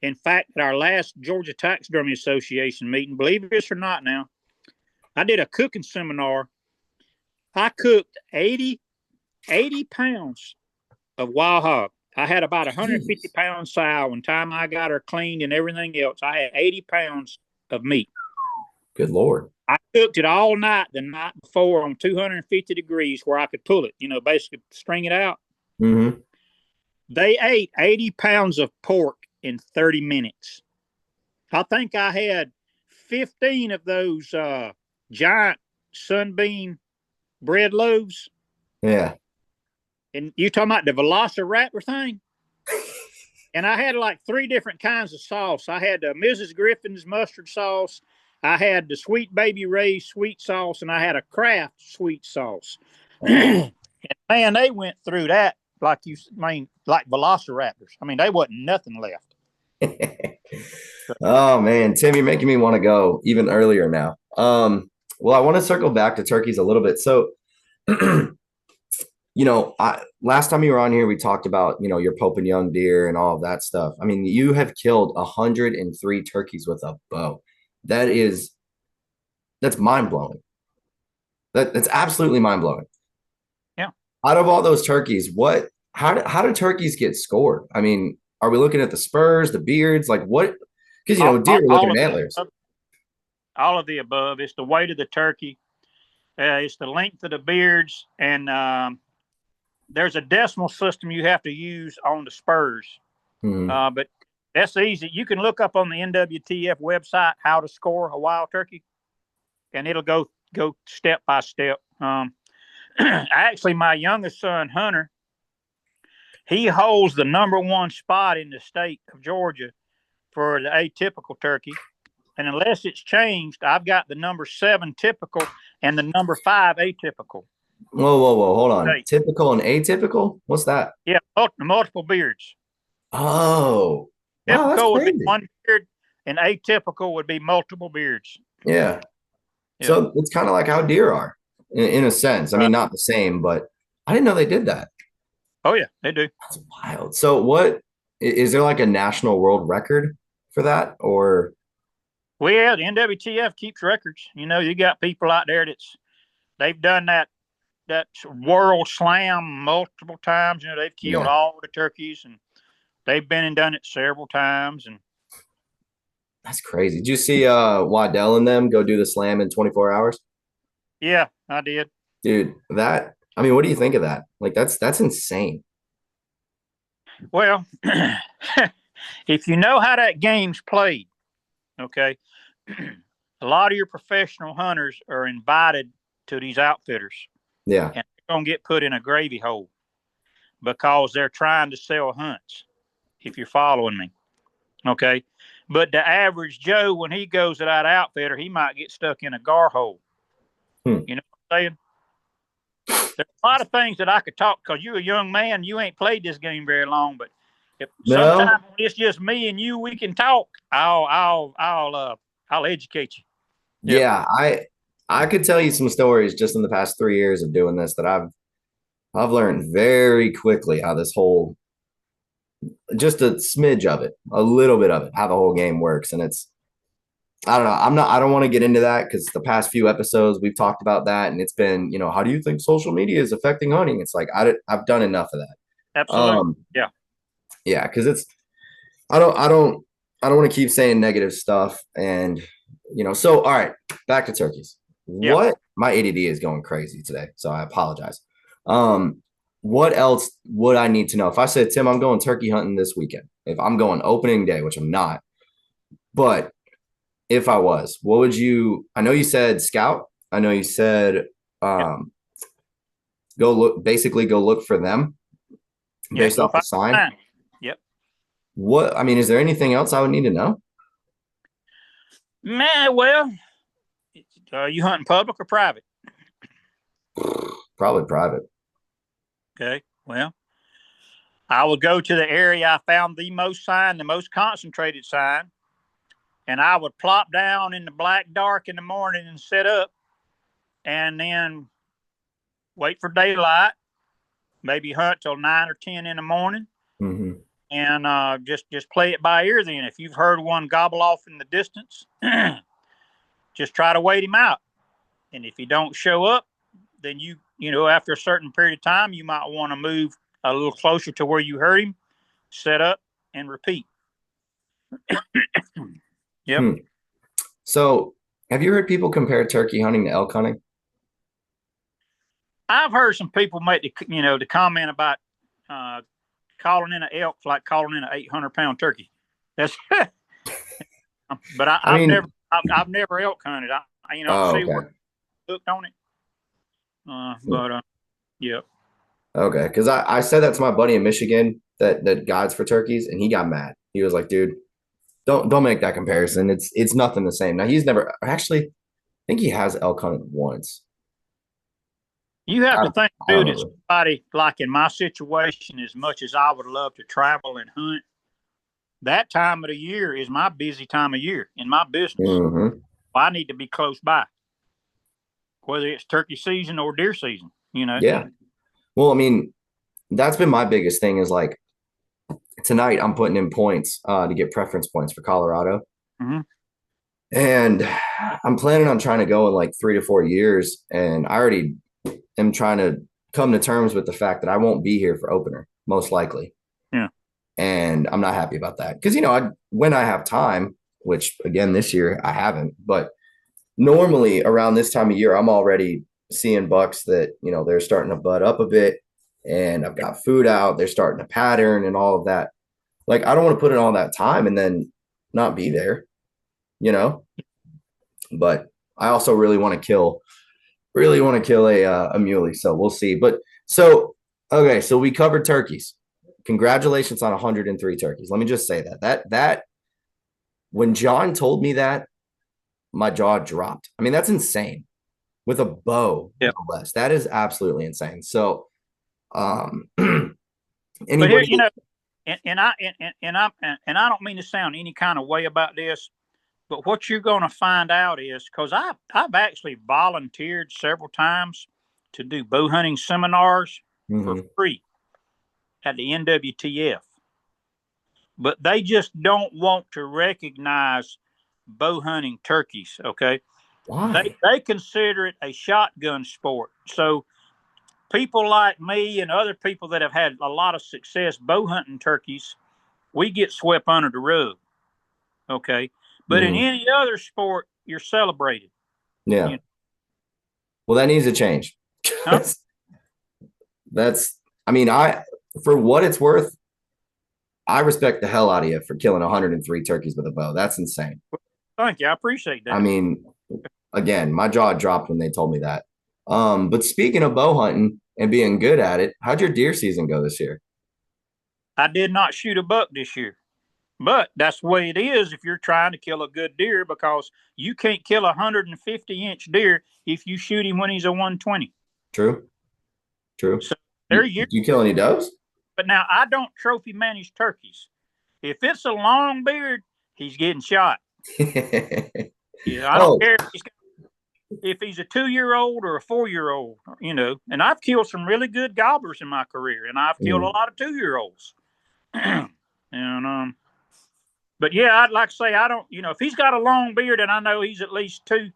In fact, at our last Georgia Taxidermy Association meeting, believe this or not now, I did a cooking seminar. I cooked 80 pounds of wild hog. I had about 150 Jeez. pound sow. One time I got her cleaned and everything else, I had 80 pounds of meat. Good Lord. I cooked it all night the night before on 250 degrees where I could pull it, basically string it out. Mm-hmm. They ate 80 pounds of pork in 30 minutes. I think I had 15 of those giant sunbeam bread loaves. Yeah. And you talking about the Velociraptor thing? And I had like 3 different kinds of sauce. I had Mrs. Griffin's mustard sauce. I had the Sweet Baby Ray's sweet sauce, and I had a Kraft sweet sauce. And man, they went through that like like velociraptors. I mean, they wasn't nothing left. Oh man, Tim, you're making me want to go even earlier now. Well, I want to circle back to turkeys a little bit. So, last time you were on here, we talked about, your Pope and Young deer and all of that stuff. I mean, you have killed 103 turkeys with a bow. That's mind blowing. That's absolutely mind blowing. Yeah. Out of all those turkeys, how do turkeys get scored? I mean, are we looking at the spurs, the beards, like what? Because deer are looking at antlers. All of the above. It's the weight of the turkey. It's the length of the beards, and there's a decimal system you have to use on the spurs. Mm-hmm. But that's easy. You can look up on the NWTF website how to score a wild turkey, and it'll go step by step. Actually, my youngest son, Hunter, he holds the #1 spot in the state of Georgia for the atypical turkey. And unless it's changed, I've got the #7 typical and the #5 atypical. Whoa. Hold on. State. Typical and atypical? What's that? Yeah, multiple beards. Oh. Wow, typical would be 1 beard, and atypical would be multiple beards. Yeah. So it's kind of like how deer are in a sense. I mean, not the same, but I didn't know they did that. Oh, yeah, they do. That's wild. So what is there like a national world record for that or? Well, yeah, the NWTF keeps records. You got people out there they've done that world slam multiple times. They've killed all the turkeys, and they've been and done it several times. And that's crazy. Did you see Waddell and them go do the slam in 24 hours? Yeah, I did. Dude, what do you think of that? Like that's insane. Well, if you know how that game's played, okay, a lot of your professional hunters are invited to these outfitters. Yeah. And they're going to get put in a gravy hole because they're trying to sell hunts, if you're following me. Okay. But the average Joe, when he goes to that outfitter, he might get stuck in a gar hole. You know what I'm saying? There's a lot of things that I could talk, because you're a young man, you ain't played this game very long, but if sometimes it's just me and you, we can talk. I'll educate you. Yeah, I could tell you some stories just in the past 3 years of doing this that I've learned very quickly how this whole, just a smidge of it, a little bit of it, how the whole game works. And I don't know. I don't want to get into that because the past few episodes we've talked about that, and it's been, how do you think social media is affecting hunting? It's like I've done enough of that. Absolutely. Yeah, because I don't want to keep saying negative stuff. And so all right, back to turkeys. What my ADD is going crazy today, so I apologize. What else would I need to know? If I said, Tim, I'm going turkey hunting this weekend, if I'm going opening day, which I'm not, but if I was, what would you? I know you said scout. I know you said go look for them based off the sign. Yep. Is there anything else I would need to know? Man, well, you hunting public or private? Probably private. Okay. Well, I would go to the area I found the most concentrated sign, and I would plop down in the black dark in the morning and set up, and then wait for daylight, maybe hunt till 9 or 10 in the morning, and just play it by ear. Then, if you've heard one gobble off in the distance, just try to wait him out. And if he don't show up, then you after a certain period of time, you might want to move a little closer to where you heard him set up, and repeat. Yep. So, have you heard people compare turkey hunting to elk hunting? I've heard some people make the comment about calling in an elk like calling in an 800-pound turkey. That's, but I've never elk hunted. I see where hooked on it. Yeah. Okay, because I said that to my buddy in Michigan that guides for turkeys, and he got mad. He was like, "Dude, don't make that comparison. It's nothing the same." Now he's never actually. I think he has elk hunted once. You have to think, dude, it's somebody like in my situation, as much as I would love to travel and hunt, that time of the year is my busy time of year in my business. Mm-hmm. I need to be close by, whether it's turkey season or deer season, Yeah. Well, I mean, that's been my biggest thing is like tonight I'm putting in points to get preference points for Colorado. Mm-hmm. And I'm planning on trying to go in like 3 to 4 years. And I already am trying to come to terms with the fact that I won't be here for opener, most likely. Yeah. And I'm not happy about that. Because, when I have time, which again, this year I haven't, but normally around this time of year, I'm already seeing bucks that, they're starting to bud up a bit and I've got food out. They're starting to pattern and all of that. Like, I don't want to put in all that time and then not be there, but I also really want to kill a muley. So we'll see. But okay. So we covered turkeys. Congratulations on 103 turkeys. Let me just say that when John told me that, my jaw dropped. I mean, that's insane with a bow. Yep. No less. That is absolutely insane. So, but here, and I don't mean to sound any kind of way about this, but what you're going to find out is because I've actually volunteered several times to do bow hunting seminars for free at the NWTF, but they just don't want to recognize bow hunting turkeys. Okay. Why? They consider it a shotgun sport. So people like me and other people that have had a lot of success bow hunting turkeys, we get swept under the rug. Okay. But in any other sport, you're celebrated. Yeah. Well, that needs to change. Huh? For what it's worth, I respect the hell out of you for killing 103 turkeys with a bow. That's insane. Thank you. I appreciate that. I mean, again, my jaw dropped when they told me that. But speaking of bow hunting and being good at it, how'd your deer season go this year? I did not shoot a buck this year, but that's the way it is if you're trying to kill a good deer, because you can't kill a 150-inch deer if you shoot him when he's a 120. True. So there you Do you kill any does? But now I don't trophy manage turkeys. If it's a long beard, he's getting shot. Yeah, I don't care if he's a 2-year-old or a 4-year-old, and I've killed some really good gobblers in my career, and I've killed a lot of 2-year-olds. And but yeah, I'd like to say I don't, if he's got a long beard and I know he's at least 2,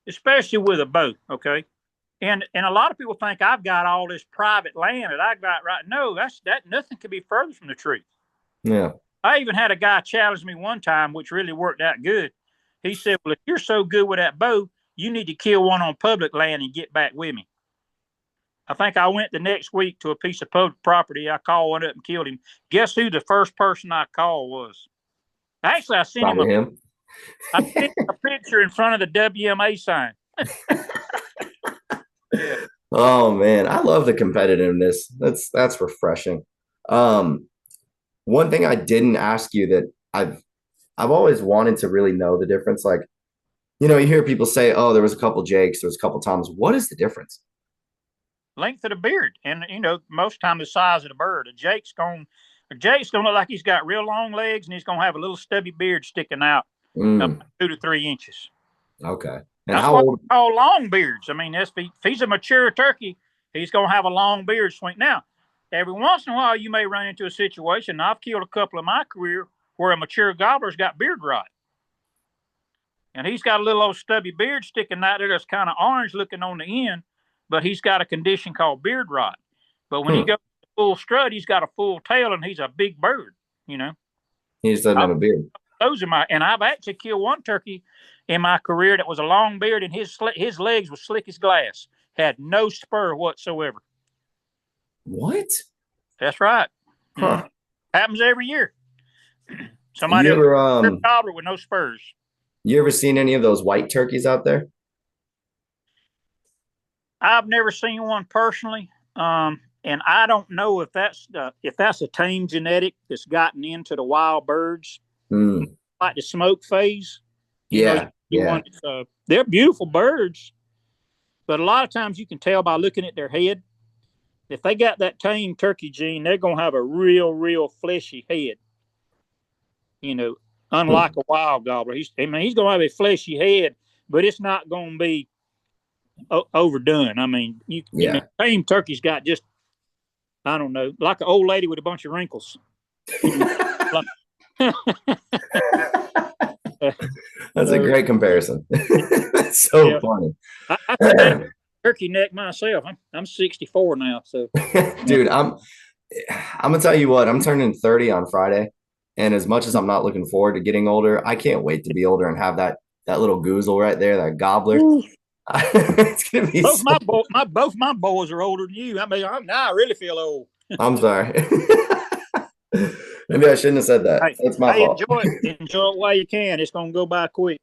especially with a bow, okay? And a lot of people think I've got all this private land that I got right. No, that nothing could be further from the truth. Yeah. I even had a guy challenge me one time, which really worked out good. He said, "Well, if you're so good with that bow, you need to kill one on public land and get back with me." I think I went the next week to a piece of public property. I called one up and killed him. Guess who the first person I called was? Actually, I sent him I sent a picture in front of the WMA sign. Yeah. Oh man, I love the competitiveness. That's refreshing. One thing I didn't ask you that I've always wanted to really know the difference. Like, you hear people say, "Oh, there was a couple Jakes, there was a couple Toms." What is the difference? Length of the beard, and most time the size of the bird. A Jake's gonna look like he's got real long legs, and he's gonna have a little stubby beard sticking out, 2 to 3 inches. Okay. And that's what we call long beards. I mean, if he's a mature turkey, he's going to have a long beard swing. Now, every once in a while, you may run into a situation. I've killed a couple in my career where a mature gobbler's got beard rot. And he's got a little old stubby beard sticking out there that's kind of orange looking on the end, but he's got a condition called beard rot. But when he goes to full strut. He's got a full tail, and he's a big bird. He just doesn't have a beard. Those are and I've actually killed one turkey in my career that was a long beard, and his legs were slick as glass. Had no spur whatsoever. What? That's right. Huh. Happens every year. Somebody you ever gobbler with no spurs. You ever seen any of those white turkeys out there? I've never seen one personally, and I don't know if that's a tame genetic that's gotten into the wild birds, like the smoke phase. Yeah. They're beautiful birds, but a lot of times you can tell by looking at their head. If they got that tame turkey gene, they're going to have a real fleshy head. Unlike a wild gobbler. He's going to have a fleshy head, but it's not going to be overdone. Tame turkey's got just, I don't know, like an old lady with a bunch of wrinkles. That's a great comparison. That's so funny. I turkey neck myself. I'm 64 now, so dude, I'm gonna tell you what, I'm turning 30 on Friday, and as much as I'm not looking forward to getting older, I can't wait to be older and have that little goozle right there, that gobbler. It's gonna be both my boys are older than you. Now I really feel old. I'm sorry. Maybe I shouldn't have said that. That's my fault. Enjoy it while you can. It's gonna go by quick.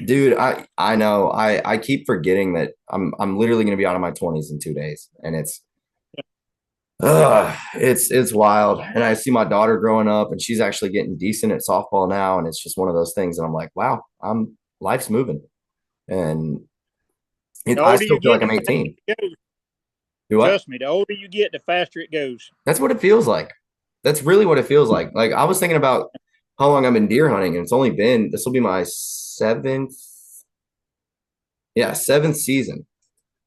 Dude, I know. I keep forgetting that I'm literally gonna be out of my 20s in 2 days, and it's wild. And I see my daughter growing up, and she's actually getting decent at softball now, and it's just one of those things. And I'm like, wow, life's moving, and I still feel like I'm 18. Trust me, the older you get, the faster it goes. That's what it feels like. That's really what it feels like. Like, I was thinking about how long I've been deer hunting, and this will be my seventh season.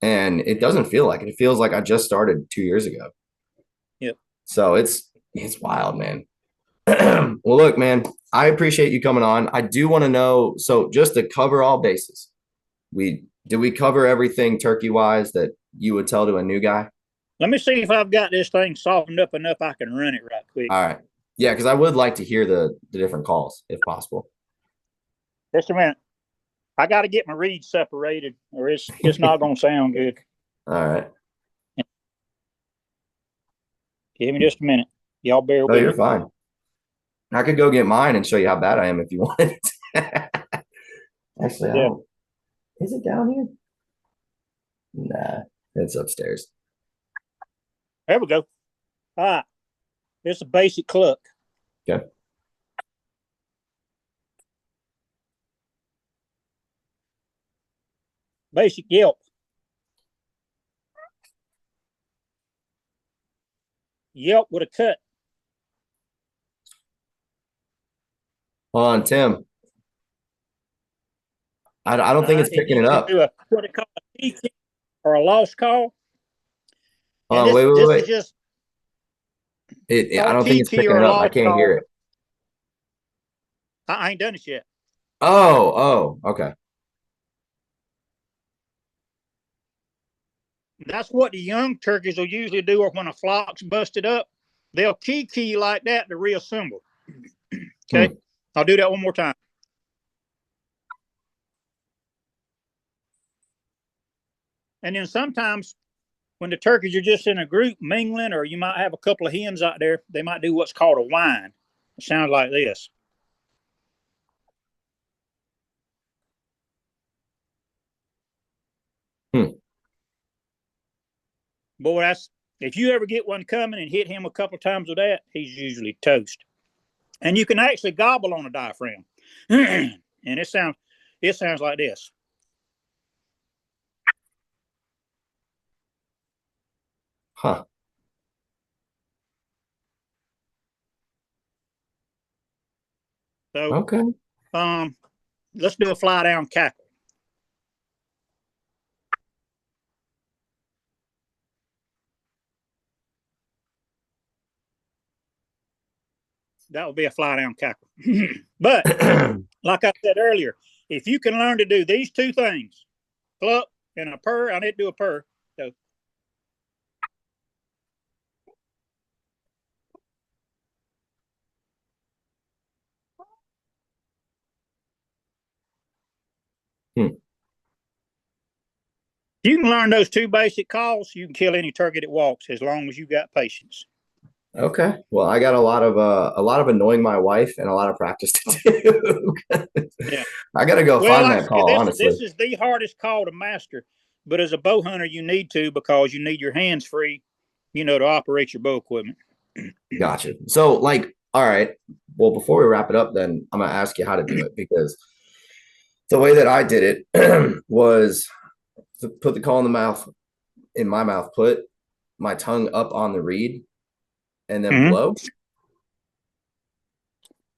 And it doesn't feel like it. It feels like I just started 2 years ago. Yep. So it's wild, man. Well, look, man, I appreciate you coming on. I do want to know, so just to cover all bases, did we cover everything turkey wise that you would tell to a new guy? Let me see if I've got this thing softened up enough I can run it right quick. All right. Yeah, because I would like to hear the different calls if possible. Just a minute. I got to get my reeds separated, or it's not going to sound good. All right. Give me just a minute. Y'all bear with me. Oh, you're fine. I could go get mine and show you how bad I am if you wanted. Actually, yeah. Is it down here? Nah, it's upstairs. There we go. All right. It's a basic cluck. Okay. Basic yelp. Yelp with a cut. Hold on, Tim. I don't think it's picking it up. Do what they call a TK or a lost call. Hold on, wait. Is just I don't think it's picking it up. I can't hear it. I ain't done it yet. Oh, okay. That's what the young turkeys will usually do, or when a flock's busted up, they'll key like that to reassemble. Okay, I'll do that one more time. And then sometimes when the turkeys are just in a group mingling, or you might have a couple of hens out there, they might do what's called a whine. It sounds like this. Boy, if you ever get one coming and hit him a couple of times with that, he's usually toast. And you can actually gobble on a diaphragm. And it sounds like this. Huh. So, okay. Let's do a fly down cackle. That would be a fly down cackle. But like I said earlier, if you can learn to do these two things, cluck and a purr, I need to do a purr. So Hmm. You can learn those 2 basic calls. You can kill any turkey that walks as long as you got patience. Okay. Well, I got a lot of annoying my wife and a lot of practice to do. Yeah. I got to go Well, find like I that said, call, honestly. this is the hardest call to master. But as a bow hunter, you need to, because you need your hands free, to operate your bow equipment. Gotcha. So, like, all right. Well, before we wrap it up, then I'm gonna ask you how to do it, because the way that I did it was to put the call in my mouth, put my tongue up on the reed, and then blow.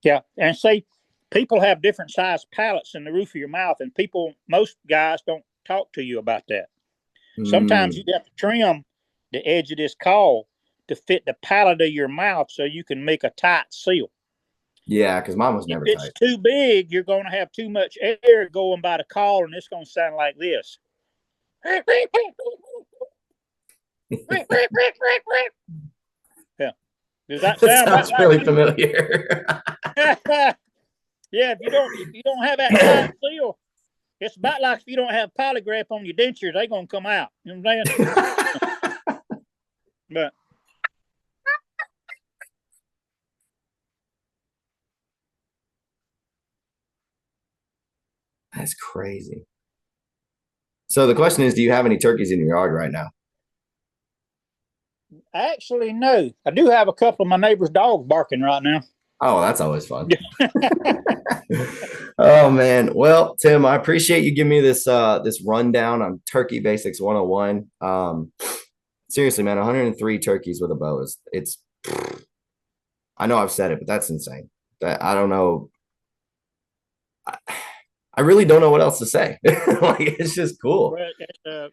Yeah, and see, people have different size palates in the roof of your mouth, and most guys don't talk to you about that. Sometimes you have to trim the edge of this call to fit the palate of your mouth so you can make a tight seal. Yeah, because mine was never If it's tight. too big, you're going to have too much air going by the call, and it's going to sound like this. Yeah. Does that sound sounds really familiar? Yeah, if you don't have that tight seal, it's about like if you don't have polygraph on your dentures, they're gonna come out. You know what I'm saying? But That's crazy. So the question is, do you have any turkeys in your yard right now? actually, no. I do have a couple of my neighbor's dogs barking right now. Oh, that's always fun. Oh man. Well, Tim, I appreciate you giving me this rundown on Turkey Basics 101. Seriously, man, 103 turkeys with a bow it's I know I've said it, but that's insane. That I don't know. I really don't know what else to say. Like, it's just cool. Well,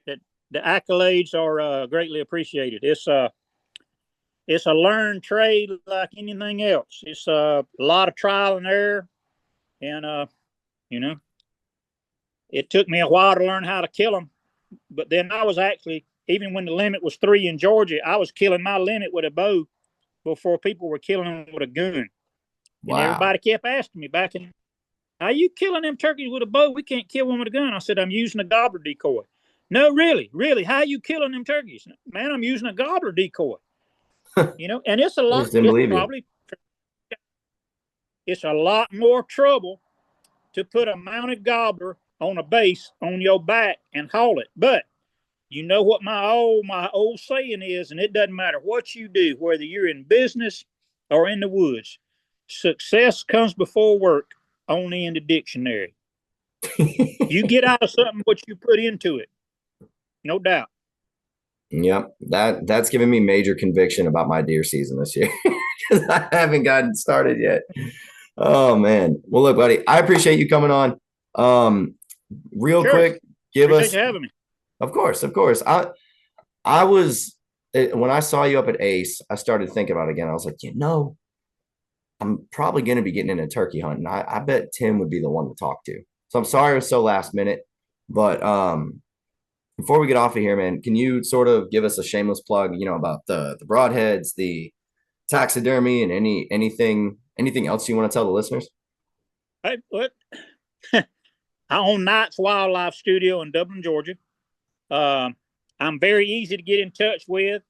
the accolades are greatly appreciated. It's a learned trade like anything else. It's a lot of trial and error, and you know, it took me a while to learn how to kill them. But then I was actually, even when the limit was 3 in Georgia, I was killing my limit with a bow before people were killing them with a gun. Wow. And everybody kept asking me back in, "Are you killing them turkeys with a bow? We can't kill one with a gun." I said, "I'm using a gobbler decoy." "No, really, how are you killing them turkeys?" "Man, I'm using a gobbler decoy." And it's a I lot. just didn't believe you. It's a lot more trouble to put a mounted gobbler on a base on your back and haul it. But you know what my old saying is, and it doesn't matter what you do, whether you're in business or in the woods, success comes before work, only in the dictionary. You get out of something what you put into it, no doubt. Yep, that's given me major conviction about my deer season this year, because I haven't gotten started yet. Oh man. Well, look, buddy, I appreciate you coming on. Real Sure. quick, give Appreciate us. you having me. Of course, of course. I was when I saw you up at Ace, I started thinking about it again. I was like, I'm probably going to be getting into turkey hunting. I bet Tim would be the one to talk to. So I'm sorry it was so last minute, but before we get off of here, man, can you sort of give us a shameless plug, about the broadheads, the taxidermy, and anything else you want to tell the listeners? Hey, what? I own Knight's Wildlife Studio in Dublin, Georgia. I'm very easy to get in touch with.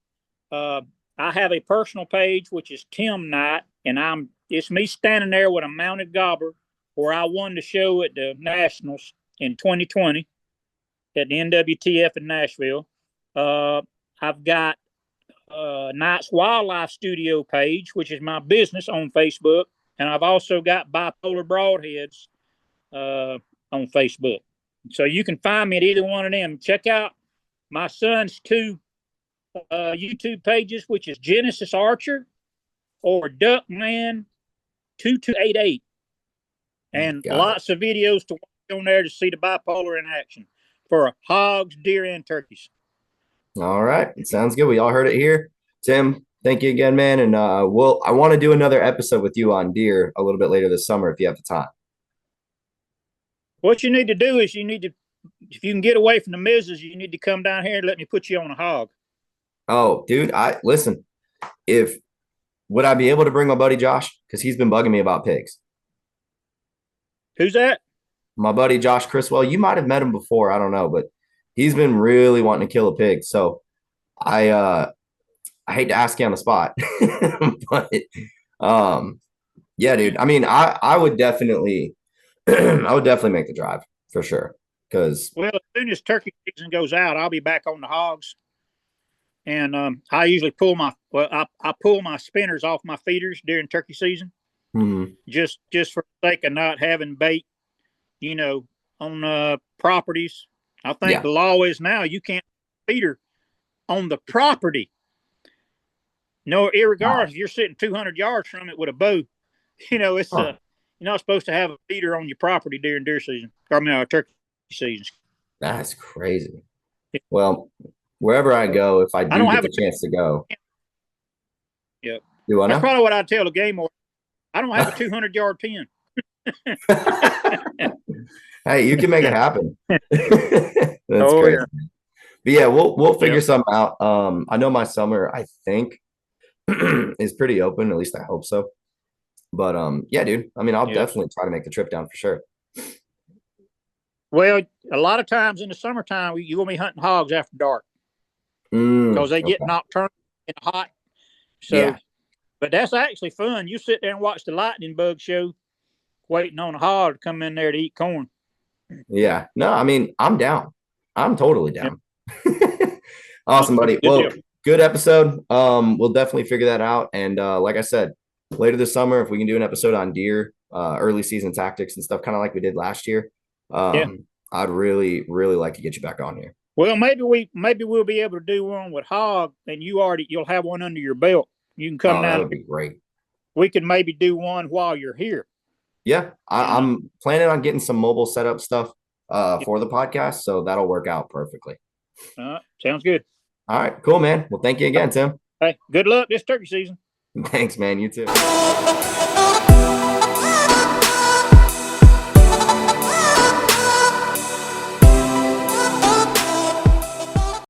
I have a personal page, which is Tim Knight, and it's me standing there with a mounted gobbler where I won the show at the Nationals in 2020 at the NWTF in Nashville. I've got Knight's Wildlife Studio page, which is my business, on Facebook, and I've also got Bipolar Broadheads on Facebook. So you can find me at either one of them. Check out my son's 2 YouTube pages, which is Genesis Archer or Duckman 2288, and lots of videos to watch on there to see the bipolar in action for hogs, deer, and turkeys. All right, it sounds good. We all heard it here. Tim, thank you again, man. And I want to do another episode with you on deer a little bit later this summer if you have the time. What you need to do is if you can get away from the misses, you need to come down here and let me put you on a hog. Oh, dude, listen. Would I be able to bring my buddy Josh? Because he's been bugging me about pigs. Who's that? my buddy Josh Criswell. You might have met him before. I don't know, but he's been really wanting to kill a pig. So I hate to ask you on the spot, but yeah, dude. I mean, I would definitely I would definitely make the drive for sure. Because Well, as soon as turkey season goes out, I'll be back on the hogs. And I usually I pull my spinners off my feeders during turkey season, just for the sake of not having bait, on properties. I think the law is now you can't feeder on the property. No, irregardless if you're sitting 200 yards from it with a bow, it's you're not supposed to have a feeder on your property during deer season. Turkey season. That's crazy. Well, wherever I go, if I do get the chance to go. Yeah. That's probably what I tell the game warden. I don't have a 200-yard pin. Hey, you can make it happen. That's crazy. Yeah. But yeah, we'll figure something out. I know my summer, I think, is pretty open. At least I hope so. But yeah, dude. I mean, I'll definitely try to make the trip down for sure. Well, a lot of times in the summertime, you're going to be hunting hogs after dark because they get nocturnal and hot. So, but that's actually fun. You sit there and watch the lightning bug show, waiting on a hog to come in there to eat corn. Yeah. No, I mean, I'm down. I'm totally down. Awesome, buddy. Well, good episode. We'll definitely figure that out. And like I said, later this summer, if we can do an episode on deer, early season tactics and stuff, kind of like we did last year. I'd really, really like to get you back on here. Well, maybe we'll be able to do one with hog, and you'll have one under your belt. You can come down. That would be great. We could maybe do one while you're here. Yeah, I'm planning on getting some mobile setup stuff for the podcast, so that'll work out perfectly. Sounds good. All right, cool, man. Well, thank you again, Tim. Hey, good luck this turkey season. Thanks, man. You too.